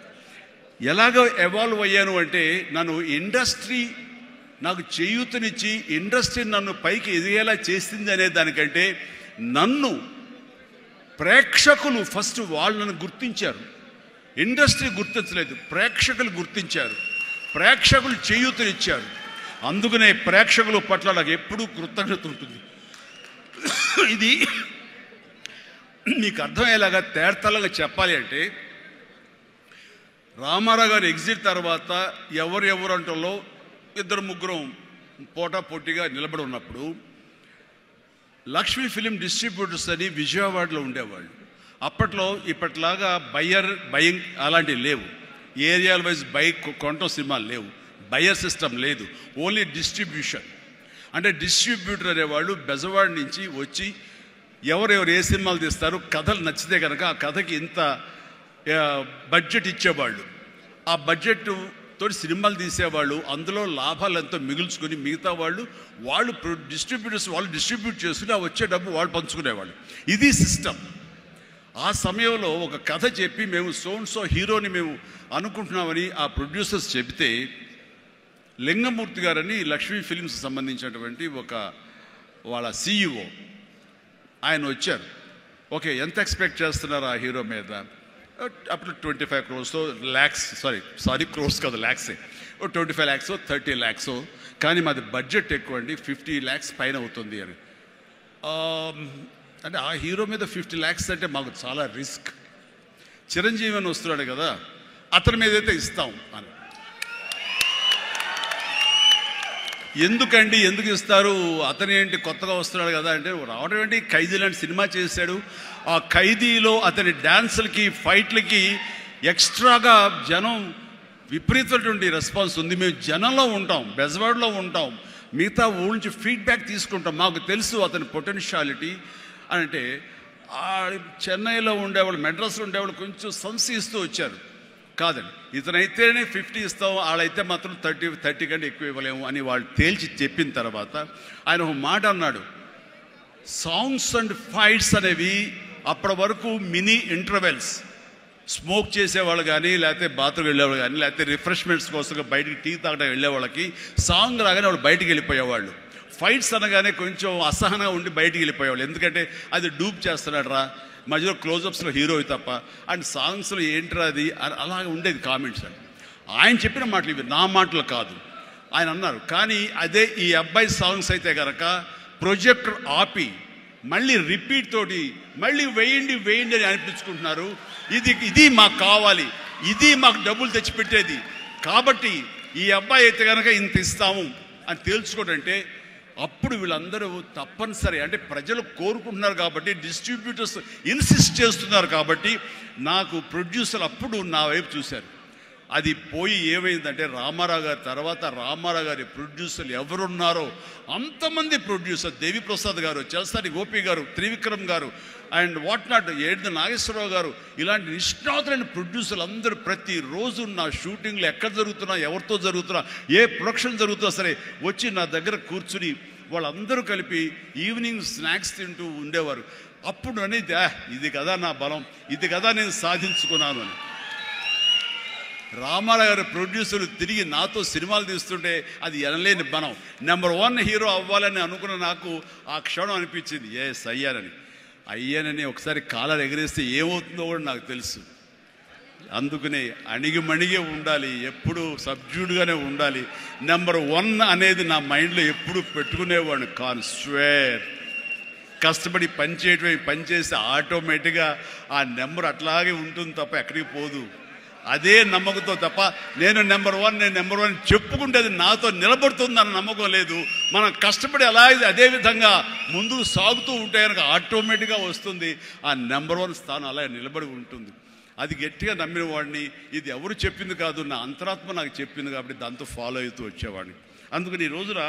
S1: ఎలాగ ఎవాల్వ్ అయ్యాను అంటే, నన్ను ఇండస్ట్రీ నాకు చేయూతనిచ్చి ఇండస్ట్రీ నన్ను పైకి ఎదిగేలా చేసింది అనే దానికంటే, నన్ను ప్రేక్షకులు ఫస్ట్ వాళ్ళు నన్ను గుర్తించారు. ఇండస్ట్రీ గుర్తించలేదు, ప్రేక్షకులు గుర్తించారు, ప్రేక్షకులు చేయూతనిచ్చారు. అందుకనే ప్రేక్షకుల పట్ల నాకు ఎప్పుడూ కృతజ్ఞత ఉంటుంది. ఇది మీకు అర్థమయ్యేలాగా తేటతెల్లంగా చెప్పాలి అంటే, రామారావు గారు ఎగ్జిట్ తర్వాత ఎవరు అంటలో ఇద్దరు ముగ్గురు పోటాపోటీగా నిలబడి ఉన్నప్పుడు లక్ష్మీ ఫిలిం డిస్ట్రిబ్యూటర్స్ అని విజయవాడలో ఉండేవాళ్ళు. అప్పట్లో ఇప్పట్లాగా బయింగ్ అలాంటివి లేవు, ఏరియాల వైజ్ కొనటం సినిమాలు లేవు, బయర్ సిస్టమ్ లేదు, ఓన్లీ డిస్ట్రిబ్యూషన్. అంటే డిస్ట్రిబ్యూటర్ అనేవాళ్ళు బెజవాడ నుంచి వచ్చి ఎవరెవరు ఏ సినిమాలు తీస్తారు, కథలు నచ్చితే కనుక ఆ కథకి ఇంత బడ్జెట్ ఇచ్చేవాళ్ళు. ఆ బడ్జెట్ తోటి సినిమాలు తీసేవాళ్ళు, అందులో లాభాలు ఎంతో మిగుల్చుకొని మిగతా వాళ్ళు డిస్ట్రిబ్యూటర్స్ వాళ్ళు డిస్ట్రిబ్యూట్ చేసుకుని ఆ వచ్చే డబ్బు వాళ్ళు పంచుకునేవాళ్ళు. ఇది సిస్టమ్. ఆ సమయంలో ఒక కథ చెప్పి మేము సో హీరోని మేము అనుకుంటున్నామని ఆ ప్రొడ్యూసర్స్ చెబితే లింగమూర్తి గారని లక్ష్మీ ఫిలిమ్స్ సంబంధించినటువంటి వాళ్ళ CEO ఆయన వచ్చారు. ఓకే, ఎంత ఎక్స్పెక్ట్ చేస్తున్నారు ఆ హీరో మీద? అప్పుడు 25 crores lakhs, సారీ క్రోర్స్ కాదు, ల్యాక్సే, 25 lakhs 30 lakhs, కానీ మాది బడ్జెట్ ఎక్కువ అండి, 50 lakhs పైన అవుతుంది అని. అంటే ఆ హీరో మీద 50 lakhs అంటే మాకు చాలా రిస్క్. చిరంజీవి అని వస్తున్నాడు కదా, అతని మీద అయితే ఇస్తాం అని. ఎందుకు ఇస్తారు, అతను ఏంటి కొత్తగా వస్తున్నాడు కదా అంటే, రావడం ఏంటి, ఖైదీ లాంటి సినిమా చేశాడు, ఆ ఖైదీలో అతని డ్యాన్సులకి ఫైట్లకి ఎక్స్ట్రాగా జనం విపరీతమైనటువంటి రెస్పాన్స్ ఉంది. మేము జనంలో ఉంటాం, బెజవాడలో ఉంటాం, మిగతా ఊళ్ళ నుంచి ఫీడ్బ్యాక్ తీసుకుంటాం, మాకు తెలుసు అతని పొటెన్షియాలిటీ అని. అంటే చెన్నైలో ఉండేవాళ్ళు, మెడ్రాస్లో ఉండేవాళ్ళు కొంచెం సంశయిస్తూ వచ్చారు. కాదండి, ఇతనైతేనే 50 ఇస్తాం, వాళ్ళైతే మాత్రం 30 కంటే ఎక్కువ ఇవ్వలేము అని వాళ్ళు తేల్చి చెప్పిన తర్వాత ఆయన ఒక మాట అన్నాడు, సాంగ్స్ అండ్ ఫైట్స్ అనేవి అప్పటి వరకు మినీ ఇంటర్వెల్స్, స్మోక్ చేసేవాళ్ళు కానీ, లేకపోతే బాత్రూమ్ వెళ్ళేవాళ్ళు కానీ, లేకపోతే రిఫ్రెష్మెంట్స్ కోసం బయటికి టీ తాగడం వెళ్ళే వాళ్ళకి సాంగ్ రాగానే వాళ్ళు బయటికి వెళ్ళిపోయేవాళ్ళు. ఫైట్స్ అనగానే కొంచెం అసహనంగా ఉండి బయటికి వెళ్ళిపోయేవాళ్ళు, ఎందుకంటే అది డూప్ చేస్తున్నాడు రా, మధ్యలో క్లోజప్స్లో హీరో తప్ప, అండ్ సాంగ్స్లో ఏంట్రా అది, అలాగే ఉండేది కామెంట్స్ అని. ఆయన చెప్పిన మాటలు ఇవి, నా మాటలు కాదు, ఆయన అన్నారు. కానీ అదే ఈ అబ్బాయి సాంగ్స్ అయితే కనుక ప్రొజెక్టర్ ఆపి మళ్ళీ రిపీట్ తోటి మళ్ళీ వేయండి అని అనిపించుకుంటున్నారు. ఇది మాకు కావాలి, ఇది మాకు డబ్బులు తెచ్చిపెట్టేది, కాబట్టి ఈ అబ్బాయి అయితే కనుక ఇంత ఇస్తాము అని తేల్చుకోవడంటే అప్పుడు వీళ్ళందరూ తప్పనిసరి, అంటే ప్రజలు కోరుకుంటున్నారు కాబట్టి, డిస్ట్రిబ్యూటర్స్ ఇన్సిస్ట్ చేస్తున్నారు కాబట్టి నాకు ప్రొడ్యూసర్ అప్పుడు నా వైపు చూశారు. అది పోయి ఏమైందంటే రామారావు గారి తర్వాత రామారావు గారి ప్రొడ్యూసర్లు ఎవరున్నారో అంతమంది ప్రొడ్యూసర్, దేవిప్రసాద్ గారు, చలసాని గోపి గారు, త్రివిక్రమ్ గారు అండ్ వాట్ నాట్, ఏడు నాగేశ్వరరావు గారు, ఇలాంటి నిష్ణాతులైన ప్రొడ్యూసర్లు అందరూ ప్రతిరోజు నా షూటింగ్లు ఎక్కడ జరుగుతున్నా, ఎవరితో జరుగుతున్నా, ఏ ప్రొడక్షన్ జరుగుతున్నా సరే వచ్చి నా దగ్గర కూర్చుని వాళ్ళందరూ కలిపి ఈవినింగ్ స్నాక్స్ తింటూ ఉండేవారు. అప్పుడు అనేది ఇది కదా నా బలం, ఇది కదా నేను సాధించుకున్నాను అని. రామారావు గారి ప్రొడ్యూసర్లు తిరిగి నాతో సినిమాలు తీస్తుంటే అది ఎనలేని బలం. నెంబర్ 1 హీరో అవ్వాలని అనుకున్న నాకు ఆ క్షణం అనిపించింది, ఎస్ అయ్యానని ఒకసారి కాలర్ ఎగరేస్తే ఏమవుతుందో కూడా నాకు తెలుసు. అందుకనే అణిగిమణిగే ఉండాలి, ఎప్పుడు సబ్జ్యూడ్గానే ఉండాలి. నెంబర్ 1 అనేది నా మైండ్లో ఎప్పుడు పెట్టుకునేవాడిని కాను. స్వేర్ కష్టపడి పనిచేస్తే ఆటోమేటిక్గా ఆ నెంబర్ అట్లాగే ఉంటుంది తప్ప ఎక్కడికి పోదు. అదే నమ్మకంతో తప్ప నేను నెంబర్ 1 చెప్పుకుంటే అది నాతో నిలబడుతుందన్న నమ్మకం లేదు. మనం కష్టపడి అలాగే అదే విధంగా ముందుకు సాగుతూ ఉంటే కనుక ఆటోమేటిక్గా వస్తుంది. ఆ నెంబర్ 1 స్థానం అలాగే నిలబడి ఉంటుంది. అది గట్టిగా నమ్మిన వాడిని. ఇది ఎవరు చెప్పింది కాదు, నా అంతరాత్మ నాకు చెప్పింది కాబట్టి దాంతో ఫాలో అవుతూ వచ్చేవాడిని. అందుకని ఈ రోజున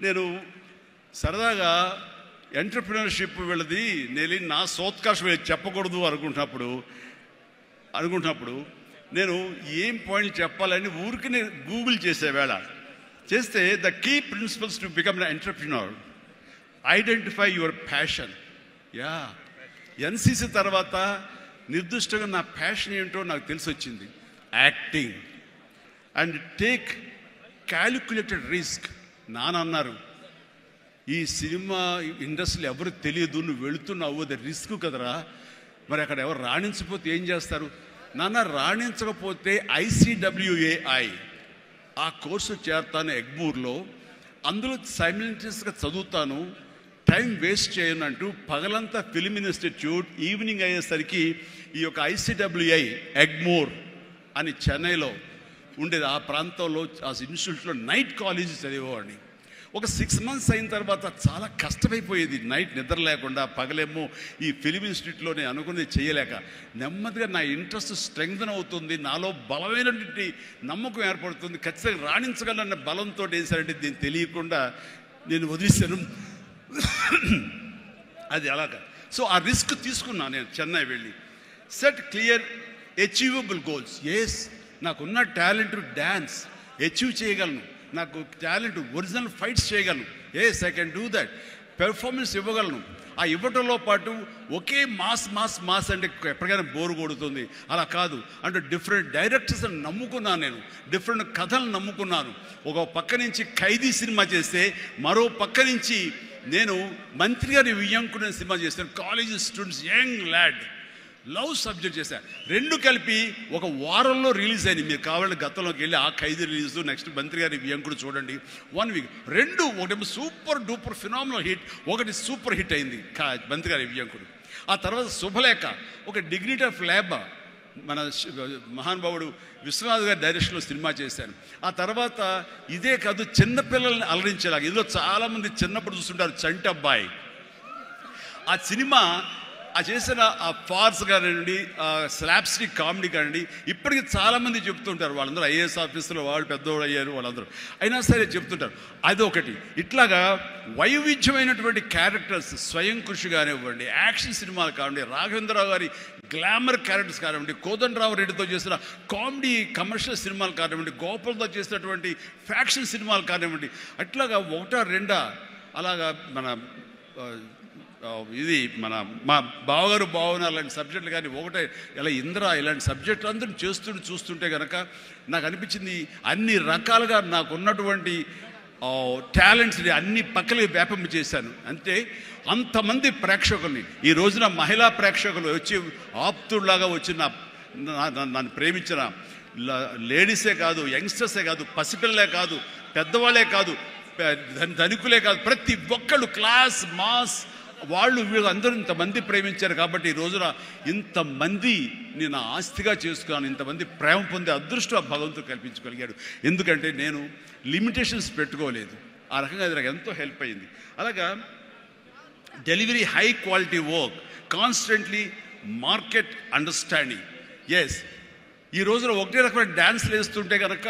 S1: నేను సరదాగా ఎంటర్‌ప్రెన్యూర్‌షిప్ వెళ్ళది నేను నా సోత్కర్షం చెప్పకూడదు అనుకుంటున్నప్పుడు నేను ఏం పాయింట్ చెప్పాలని ఊరికి గూగుల్ చేసేవేళ చేస్తే the key principles to become an entrepreneur, identify your passion. NCC తర్వాత నిర్దిష్టంగా నా ప్యాషన్ ఏంటో నాకు తెలిసి వచ్చింది, acting. And take calculated risk. నాన్నన్నారు, ఈ సినిమా ఇండస్ట్రీలో ఎవరు తెలియదు, నువ్వు వెళుతున్నావు, అది రిస్క్ కదరా, మరి అక్కడ ఎవరు రాణించిపోతే ఏం చేస్తారు, నాన్న రాణించకపోతే ICWAI ఆ కోర్సు చేరతాను ఎగ్మూర్లో, అందులో సైమిల్టేనియస్గా చదువుతాను, టైం వేస్ట్ చేయను అంటూ పగలంతా ఫిలిం ఇన్స్టిట్యూట్, ఈవినింగ్ అయ్యేసరికి ఈ యొక్క ICWI ఎగ్మూర్ అని చెన్నైలో ఉండేది. ఆ ప్రాంతంలో ఆ ఇన్స్టిట్యూట్లో నైట్ కాలేజీ చదివేవాడిని. ఒక 6 months అయిన తర్వాత చాలా కష్టమైపోయేది, నైట్ నిద్ర లేకుండా, పగలేమో ఈ ఫిలిం ఇన్స్టిట్యూట్లోనే అనుకునేది చేయలేక. నెమ్మదిగా నా ఇంట్రెస్ట్ స్ట్రెంగ్తన్ అవుతుంది, నాలో బలమైనటువంటి నమ్మకం ఏర్పడుతుంది, ఖచ్చితంగా రాణించగలన్న బలంతో వేశారంటే దీన్ని తెలియకుండా నేను వదిలేశాను. అది అలాగా. సో ఆ రిస్క్ తీసుకున్నాను నేను చెన్నై వెళ్ళి. Set clear achievable goals. Yes, నాకున్న టాలెంట్ డ్యాన్స్ అచీవ్ చేయగలను, నాకు టాలెంట్ ఒరిజినల్ ఫైట్స్ చేయగలను. Yes, I can do that. Performance ఇవ్వగలను. ఆ ఇవ్వటంలో పాటు ఒకే మాస్ మాస్ మాస్ అంటే ఎప్పటికైనా బోరు కొడుతుంది. అలా కాదు, అంటే డిఫరెంట్ డైరెక్టర్స్ని నమ్ముకున్నాను నేను, డిఫరెంట్ కథలను నమ్ముకున్నాను. ఒక పక్క నుంచి ఖైదీ సినిమా చేస్తే, మరో పక్క నుంచి నేను మంత్రి గారి వియ్యంకుడు సినిమా చేశాను. College students, young lad, love subject చేశాను. రెండు కలిపి ఒక వారంలో రిలీజ్ అయింది. మీరు కావాలంటే గతంలోకి వెళ్ళి ఆ ఖైదీ రిలీజ్, నెక్స్ట్ మంత్రి గారి వియ్యంకుడు చూడండి. 1 week రెండు, ఒకటి సూపర్ డూపర్ ఫినామినల్ హిట్, ఒకటి సూపర్ హిట్ అయింది మంత్రి గారి వియ్యంకుడు. ఆ తర్వాత శుభలేఖ, ఒక డిగ్నిటీ ఆఫ్ లేబర్, మన మహానుభావుడు విశ్వనాథ్ గారి డైరెక్షన్లో సినిమా చేశాను. ఆ తర్వాత ఇదే కాదు, చిన్నపిల్లల్ని అలరించేలాగా, ఇందులో చాలామంది చిన్నప్పుడు చూస్తుంటారు చంటి అబ్బాయి. ఆ సినిమా ఆ చేసిన ఆ ఫార్స్ కానివ్వండి, స్లాప్స్టిక్ కామెడీ కానివ్వండి, ఇప్పటికీ చాలామంది చెప్తుంటారు, వాళ్ళందరూ IAS ఆఫీసులో వాళ్ళు పెద్దవాళ్ళు అయ్యారు, వాళ్ళందరూ అయినా సరే చెప్తుంటారు. అదొకటి. ఇట్లాగా వైవిధ్యమైనటువంటి క్యారెక్టర్స్, స్వయం కృషి కానివ్వండి, యాక్షన్ సినిమాలు కానివ్వండి, రాఘవేంద్రరావు గారి గ్లామర్ క్యారెక్టర్స్ కానివ్వండి, కోదండరావు రెడ్డితో చేసిన కామెడీ కమర్షియల్ సినిమాలు కానివ్వండి, గోపాల్తో చేసినటువంటి ఫ్యాక్షన్ సినిమాలు కానివ్వండి, అట్లాగా 1-2 అలాగా మన ఇది మా బావగారు బావన అలాంటి సబ్జెక్టులు కానీ, ఒకటే ఇలా ఇంద్ర ఇలాంటి సబ్జెక్టులు అందరూ చూస్తుంటే కనుక నాకు అనిపించింది, అన్ని రకాలుగా నాకున్నటువంటి టాలెంట్స్ని అన్ని పక్కలకి వ్యాపింప చేశాను. అంటే అంతమంది ప్రేక్షకుల్ని ఈ రోజున మహిళా ప్రేక్షకులు వచ్చి ఆప్తుల్లాగా వచ్చి నన్ను ప్రేమించిన లేడీసే కాదు, యంగ్స్టర్సే కాదు, పసిపిల్లలే కాదు, పెద్దవాళ్ళే కాదు, ధనికులే కాదు, ప్రతి ఒక్కళ్ళు క్లాస్ మాస్ వాళ్ళు వీళ్ళు అందరూ ఇంతమంది ప్రేమించారు. కాబట్టి ఈ రోజున ఇంతమంది నేను ఆస్తిగా చేసుకున్నాను, ఇంతమంది ప్రేమ పొందే అదృష్టం భగవంతుడు కల్పించగలిగాడు. ఎందుకంటే నేను లిమిటేషన్స్ పెట్టుకోలేదు. ఆ రకంగా అది నాకు ఎంతో హెల్ప్ అయింది. అలాగా delivery, high quality work, constantly market understanding. Yes, ఈ రోజున ఒకటే రకమైన డ్యాన్స్లు వేస్తుంటే కనుక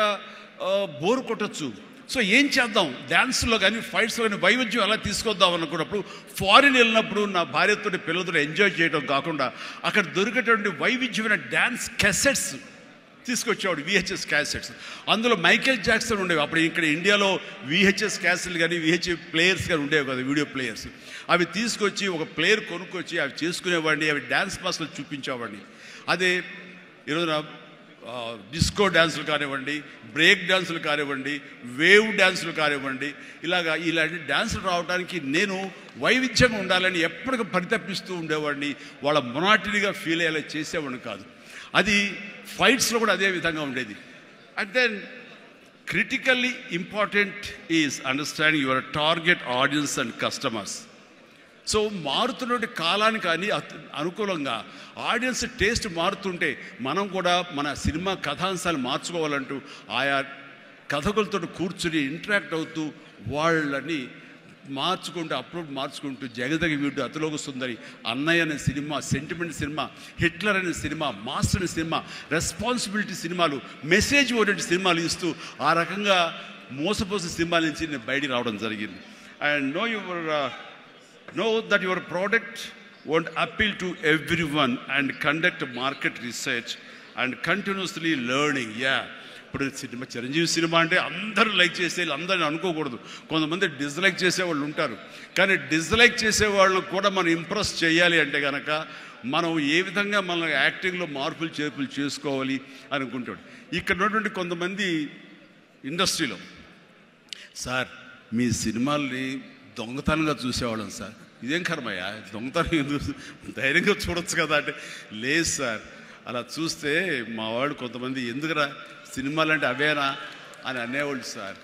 S1: బోర్ కొట్టచ్చు. సో ఏం చేద్దాం, డ్యాన్స్లో కానీ ఫైట్స్లో కానీ వైవిధ్యం ఎలా తీసుకొద్దాం అనుకున్నప్పుడు, ఫారిన్ వెళ్ళినప్పుడు నా భార్యతో పిల్లలతో ఎంజాయ్ చేయడం కాకుండా అక్కడ దొరికేటువంటి వైవిధ్యమైన డ్యాన్స్ క్యాసెట్స్ తీసుకొచ్చేవాడు, VHS క్యాసెట్స్. అందులో మైకేల్ జాక్సన్ ఉండేవి. అప్పుడు ఇక్కడ ఇండియాలో VHS క్యాసెట్లు కానీ VHS ప్లేయర్స్ కానీ ఉండేవి కదా, వీడియో ప్లేయర్స్. అవి తీసుకొచ్చి ఒక ప్లేయర్ కొనుక్కొచ్చి అవి చేసుకునేవాడిని, అవి డ్యాన్స్ మాస్టర్లు చూపించేవాడిని. అదే ఈరోజున డిస్కో డ్యాన్సులు కానివ్వండి, బ్రేక్ డ్యాన్సులు కానివ్వండి, వేవ్ డ్యాన్సులు కానివ్వండి, ఇలాంటి డ్యాన్సులు రావడానికి నేను వైవిధ్యంగా ఉండాలని ఎప్పటికీ పరితపిస్తూ ఉండేవాడిని. వాళ్ళ మొనాటినిగా ఫీల్ అయ్యేలా చేసేవాడిని కాదు. అది ఫైట్స్లో కూడా అదే విధంగా ఉండేది. And then critically important is understanding your target audience and customers. So మారుతున్నటువంటి కాలానికి కానీ అనుకూలంగా ఆడియన్స్ టేస్ట్ మారుతుంటే మనం కూడా మన సినిమా కథాంశాలు మార్చుకోవాలంటూ ఆయా కథకులతో కూర్చుని ఇంటరాక్ట్ అవుతూ వాళ్ళని మార్చుకుంటూ అప్లోడ్ మార్చుకుంటూ జగదగ వీడు, అతిలోక సుందరి, అన్నయ్య అనే సినిమా, సెంటిమెంట్ సినిమా, హిట్లర్ అనే సినిమా, మాస్టర్ అనే సినిమా, రెస్పాన్సిబిలిటీ సినిమాలు, మెసేజ్ ఓరియంటెడ్ సినిమాలు ఇస్తూ ఆ రకంగా మోసపోసే సినిమాల నుంచి నేను బయటికి రావడం జరిగింది. And know that your product won't appeal to everyone and conduct market research and continuously learning. ఇప్పుడు సినిమా, చిరంజీవి సినిమా అంటే అందరూ లైక్ చేసేది అందరిని అనుకోకూడదు. కొంతమంది డిస్లైక్ చేసేవాళ్ళు ఉంటారు. కానీ డిస్లైక్ చేసేవాళ్ళని కూడా మనం ఇంప్రెస్ చేయాలి అంటే కనుక మనం ఏ విధంగా మన యాక్టింగ్లో మార్పులు చేర్పులు చేసుకోవాలి అనుకుంటాడు. ఇక్కడ ఉన్నటువంటి కొంతమంది ఇండస్ట్రీలో, సార్ మీ సినిమాల్ని దొంగతనంగా చూసేవాళ్ళం సార్. ఇదేం కర్మయ్యా, దొంగతనం ఎందుకు, ధైర్యంగా చూడొచ్చు కదా అంటే, లేదు సార్ అలా చూస్తే మా వాళ్ళు కొంతమంది ఎందుకురా సినిమాలు అంటే అవేనా అని అనేవాళ్ళు సార్.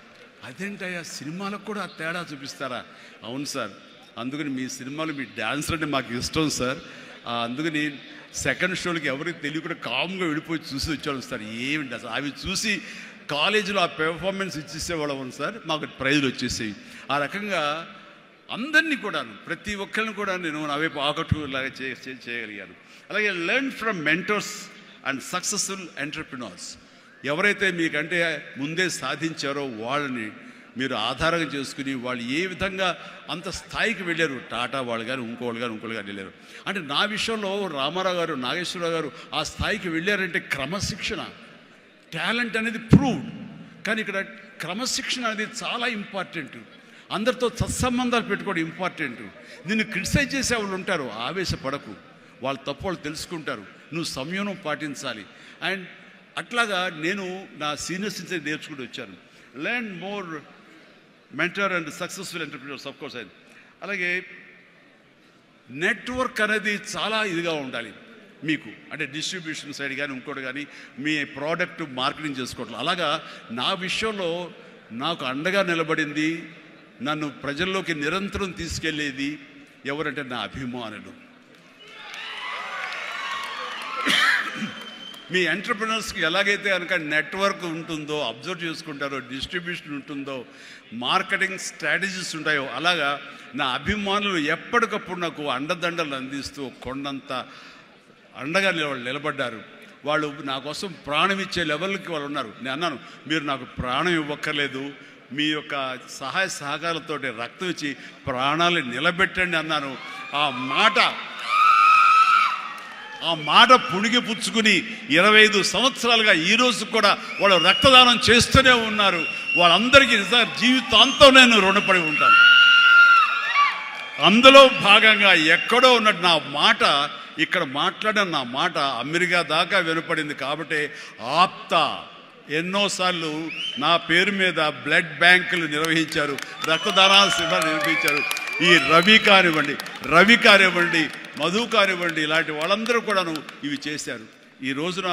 S1: అదేంటయ్యా సినిమాలకు కూడా తేడా చూపిస్తారా? అవును సార్, అందుకని మీ సినిమాలు మీ డ్యాన్స్ అంటే మాకు ఇష్టం సార్. అందుకని సెకండ్ షోలకి ఎవరికి తెలియకుండా కామ్గా వెళ్ళిపోయి చూసి వచ్చేవాళ్ళం సార్. ఏమిటి అసలు అవి చూసి కాలేజీలో ఆ పెర్ఫార్మెన్స్ ఇచ్చేసేవాళ్ళం సార్, మాకు ప్రైజులు వచ్చేసేవి. ఆ రకంగా అందరినీ కూడాను ప్రతి ఒక్కరిని కూడా నేను నా వైపు ఆకట్టులాగా చేయగలిగాను. అలాగే learn from mentors and successful entrepreneurs. ఎవరైతే మీకంటే ముందే సాధించారో వాళ్ళని మీరు ఆధారంగా చేసుకుని వాళ్ళు ఏ విధంగా అంత స్థాయికి వెళ్ళారు, టాటా వాళ్ళు కానీ ఇంకోళ్ళు కానీ వెళ్ళారు. అంటే నా విషయంలో రామారావు గారు, నాగేశ్వరరావు గారు ఆ స్థాయికి వెళ్ళారంటే క్రమశిక్షణ, టాలెంట్ అనేది ప్రూవ్డ్. కానీ ఇక్కడ క్రమశిక్షణ అనేది చాలా ఇంపార్టెంట్. అందరితో సత్సంబంధాలు పెట్టుకోవడం ఇంపార్టెంట్. నిన్ను క్రిటిసైజ్ చేసే వాళ్ళు ఉంటారు, ఆవేశపడకు, వాళ్ళ తప్పు వాళ్ళు తెలుసుకుంటారు, నువ్వు సంయమనం పాటించాలి. అండ్ అట్లాగా నేను నా సీనియర్స్ నుంచి నేర్చుకుంటూ వచ్చాను. Learn more mentor and successful entrepreneurs of course. అలాగే నెట్వర్క్ అనేది చాలా ఇదిగా ఉండాలి మీకు, అంటే డిస్ట్రిబ్యూషన్ సైడ్ కానీ ఇంకోటి కానీ మీ ప్రోడక్ట్ మార్కెటింగ్ చేసుకోవట్లేదు. అలాగా నా విషయంలో నాకు అండగా నిలబడింది, నన్ను ప్రజల్లోకి నిరంతరం తీసుకెళ్ళేది ఎవరంటే నా అభిమానులు. మీ ఎంటర్ప్రినర్స్కి ఎలాగైతే కనుక నెట్వర్క్ ఉంటుందో, అబ్జర్వ్ చేసుకుంటారో, డిస్ట్రిబ్యూషన్ ఉంటుందో, మార్కెటింగ్ స్ట్రాటజీస్ ఉంటాయో, అలాగా నా అభిమానులు ఎప్పటికప్పుడు నాకు అండదండలు అందిస్తూ కొండంత అండగా నిలబడ్డారు. వాళ్ళు నా కోసం ప్రాణం ఇచ్చే లెవెల్కి వాళ్ళు ఉన్నారు. నేను అన్నాను, మీరు నాకు ప్రాణం ఇవ్వక్కర్లేదు, మీ యొక్క సహాయ సహకారాలతో రక్తం ఇచ్చి ప్రాణాలు నిలబెట్టండి అన్నాను. ఆ మాట పుణిగి పుచ్చుకుని 25 సంవత్సరాలుగా ఈరోజు కూడా వాళ్ళు రక్తదానం చేస్తూనే ఉన్నారు. వాళ్ళందరికీ జీవితాంతం నేను రుణపడి ఉంటాను. అందులో భాగంగా ఎక్కడో ఉన్నట్టు నా మాట, ఇక్కడ మాట్లాడిన నా మాట అమెరికా దాకా వినపడింది. కాబట్టి ఎన్నోసార్లు నా పేరు మీద బ్లడ్ బ్యాంకులు నిర్వహించారు, రక్తదానాల శిబిరాలు నిర్వహించారు. ఈ రవి కానివ్వండి, మధు కానివ్వండి, ఇలాంటి వాళ్ళందరూ కూడాను ఇవి చేశారు. ఈ రోజున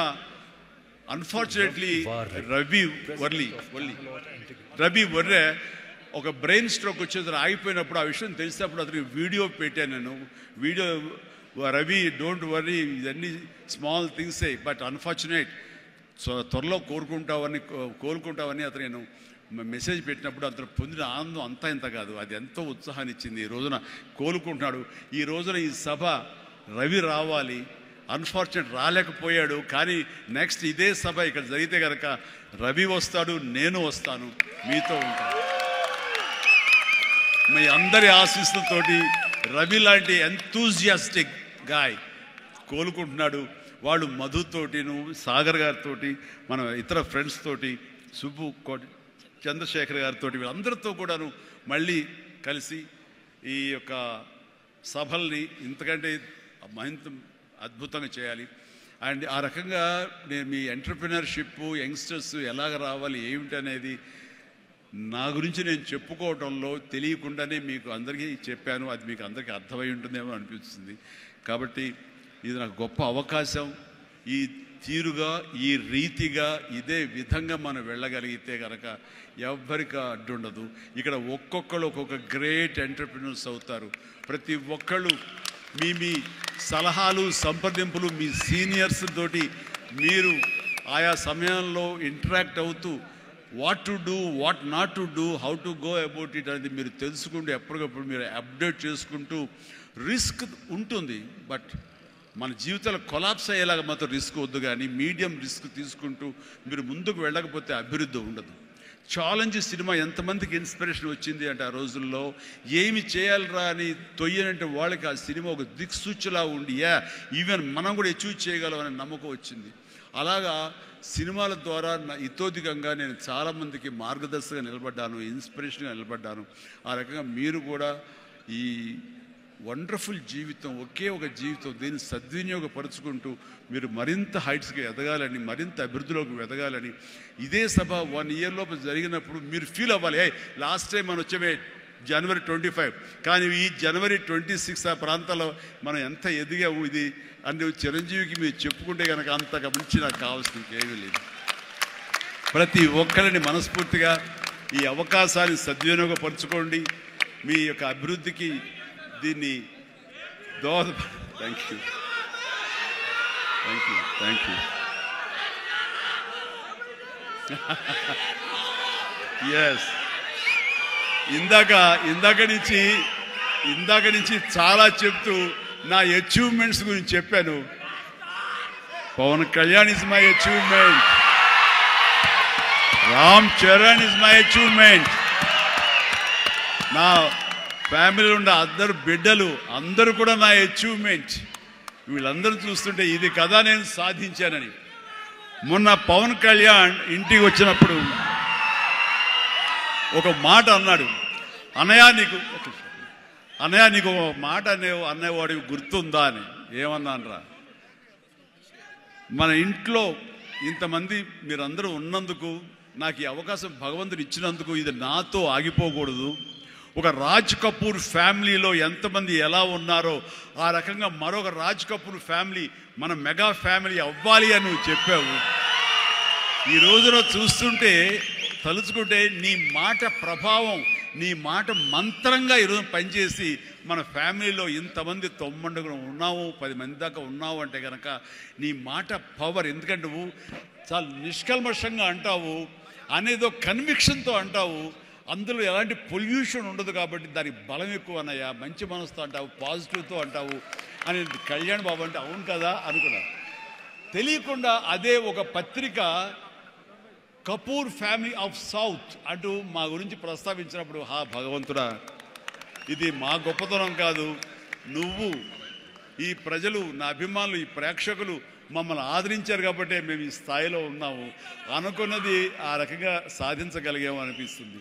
S1: అన్ఫార్చునేట్లీ రవి వర్రే ఒక బ్రెయిన్ స్ట్రోక్ వచ్చేది ఆగిపోయినప్పుడు, ఆ విషయం తెలిసినప్పుడు అతనికి వీడియో పెట్టాను నేను. వీడియో, రవి డోంట్ వర్రీ, ఇవన్నీ స్మాల్ థింగ్సే, బట్ అన్ఫార్చునేట్, త్వరలో కోలుకుంటావని అతను నేను మెసేజ్ పెట్టినప్పుడు అతను పొందిన ఆనందం అంతా ఇంత కాదు, అది ఎంతో ఉత్సాహాన్ని ఇచ్చింది. ఈ రోజున కోలుకుంటున్నాడు. ఈ రోజున ఈ సభ రవి రావాలి, అన్ఫార్చునేట్ రాలేకపోయాడు. కానీ నెక్స్ట్ ఇదే సభ ఇక్కడ జరిగితే కనుక రవి వస్తాడు, నేను వస్తాను, మీతో ఉంటాను. మీ అందరి ఆశీస్సులతోటి రవి లాంటి ఎంతూజియాస్టిక్ గాయ్ కోలుకుంటున్నాడు. వాళ్ళు మధుతోటి, సాగర్ గారితో, మన ఇతర ఫ్రెండ్స్ తోటి, సుబ్బు చంద్రశేఖర్ గారితో, వీళ్ళందరితో కూడాను మళ్ళీ కలిసి ఈ యొక్క సభల్ని ఇంతకంటే మరింత అద్భుతంగా చేయాలి. అండ్ ఆ రకంగా నేను మీ ఎంటర్ప్రినర్షిప్, యంగ్స్టర్స్ ఎలాగ రావాలి ఏమిటి అనేది నా గురించి నేను చెప్పుకోవడంలో తెలియకుండానే మీకు అందరికీ చెప్పాను. అది మీకు అందరికీ అర్థమై ఉంటుందేమో అనిపిస్తుంది. కాబట్టి ఇది నాకు గొప్ప అవకాశం. ఈ తీరుగా, ఈ రీతిగా, ఇదే విధంగా మనం వెళ్ళగలిగితే కనుక ఎవ్వరికి అడ్డుండదు. ఇక్కడ ఒక్కొక్కళ్ళు ఒక్కొక్క గ్రేట్ ఎంటర్ప్రినర్స్ అవుతారు. ప్రతి ఒక్కళ్ళు మీ సలహాలు, సంప్రదింపులు, మీ సీనియర్స్ తోటి మీరు ఆయా సమయంలో ఇంటరాక్ట్ అవుతూ what to do, what not to do, how to go about it అనేది మీరు తెలుసుకుంటూ ఎప్పటికప్పుడు మీరు అప్డేట్ చేసుకుంటూ, రిస్క్ ఉంటుంది, బట్ మన జీవితాలు కొలాప్స్ అయ్యేలాగా మాత్రం రిస్క్ వద్దు. కానీ మీడియం రిస్క్ తీసుకుంటూ మీరు ముందుకు వెళ్ళకపోతే అభివృద్ధి ఉండదు. ఛాలెంజ్ సినిమా ఎంతమందికి ఇన్స్పిరేషన్ వచ్చింది అంటే, ఆ రోజుల్లో ఏమి చేయాలరా అని తొయ్యనంటే వాళ్ళకి ఆ సినిమా ఒక దిక్సూచిలా ఉండి, ఈవెన్ మనం కూడా అచీవ్ చేయగలమనే నమ్మకం వచ్చింది. అలాగా సినిమాల ద్వారా ఇతోధికంగా నేను చాలామందికి మార్గదర్శకంగా నిలబడ్డాను, ఇన్స్పిరేషన్గా నిలబడ్డాను. ఆ రకంగా మీరు కూడా ఈ వండర్ఫుల్ జీవితం, ఒకే ఒక జీవితం, దీన్ని సద్వినియోగపరుచుకుంటూ మీరు మరింత హైట్స్కి ఎదగాలని, మరింత అభివృద్ధిలోకి ఎదగాలని, ఇదే సభ 1 year లోపు జరిగినప్పుడు మీరు ఫీల్ అవ్వాలి, లాస్ట్ టైం మనం వచ్చే జనవరి 25. కానీ ఈ జనవరి 26 ఆ ప్రాంతంలో మనం ఎంత ఎదిగాము ఇది అని చిరంజీవికి మీరు చెప్పుకుంటే కనుక అంతగా మించి నాకు కావాల్సిన ఇంకేమీ లేదు. ప్రతి ఒక్కరిని మనస్ఫూర్తిగా ఈ అవకాశాన్ని సద్వినియోగపరచుకోండి. మీ యొక్క అభివృద్ధికి దీన్ని థ్యాంక్ యూ. ఎస్, ఇందాక నుంచి చాలా చెప్తూ నా అచీవ్మెంట్స్ గురించి చెప్పాను. Pawan Kalyan is my achievement, Ram Charan is my achievement, నా ఫ్యామిలీలో ఉన్న అందరు బిడ్డలు అందరూ కూడా నా అచీవ్మెంట్. వీళ్ళందరూ చూస్తుంటే ఇది కదా నేను సాధించానని. మొన్న పవన్ కళ్యాణ్ ఇంటికి వచ్చినప్పుడు ఒక మాట అన్నాడు, అన్నయ్య నీకు ఒక మాట అన్నవాడికి గుర్తుందా అని. ఏమన్నానరా, మన ఇంట్లో ఇంతమంది మీరందరూ ఉన్నందుకు, నాకు ఈ అవకాశం భగవంతుడు ఇచ్చినందుకు ఇది నాతో ఆగిపోకూడదు. ఒక రాజ్ కపూర్ ఫ్యామిలీలో ఎంతమంది ఎలా ఉన్నారో ఆ రకంగా మరొక రాజ్ కపూర్ ఫ్యామిలీ మన మెగా ఫ్యామిలీ అవ్వాలి అని నువ్వు చెప్పావు. ఈ రోజున చూస్తుంటే తలుచుకుంటే నీ మాట ప్రభావం, నీ మాట మంత్రంగా ఈరోజు పనిచేసి మన ఫ్యామిలీలో ఇంతమంది 9 ఉన్నావు, 10 మంది దాకా ఉన్నావు అంటే కనుక నీ మాట పవర్. ఎందుకంటే నువ్వు చాలా నిష్కల్మషంగా అంటావు, అనేదో కన్విక్షన్తో అంటావు, అందులో ఎలాంటి పొల్యూషన్ ఉండదు కాబట్టి దానికి బలం ఎక్కువ అన్నయ్య. మంచి మనసుతో అంటావు, పాజిటివ్తో అంటావు అని కళ్యాణ్ బాబు అంటే అవును కదా అనుకున్నా. తెలియకుండా అదే ఒక పత్రిక కపూర్ ఫ్యామిలీ ఆఫ్ సౌత్ అంటూ మా గురించి ప్రస్తావించినప్పుడు, భగవంతుడా, ఇది మా గొప్పతనం కాదు, నువ్వు ఈ ప్రజలు, నా అభిమానులు, ఈ ప్రేక్షకులు మమ్మల్ని ఆదరించారు కాబట్టి మేము ఈ స్థాయిలో ఉన్నాము అనుకున్నది ఆ రకంగా సాధించగలిగాము అనిపిస్తుంది.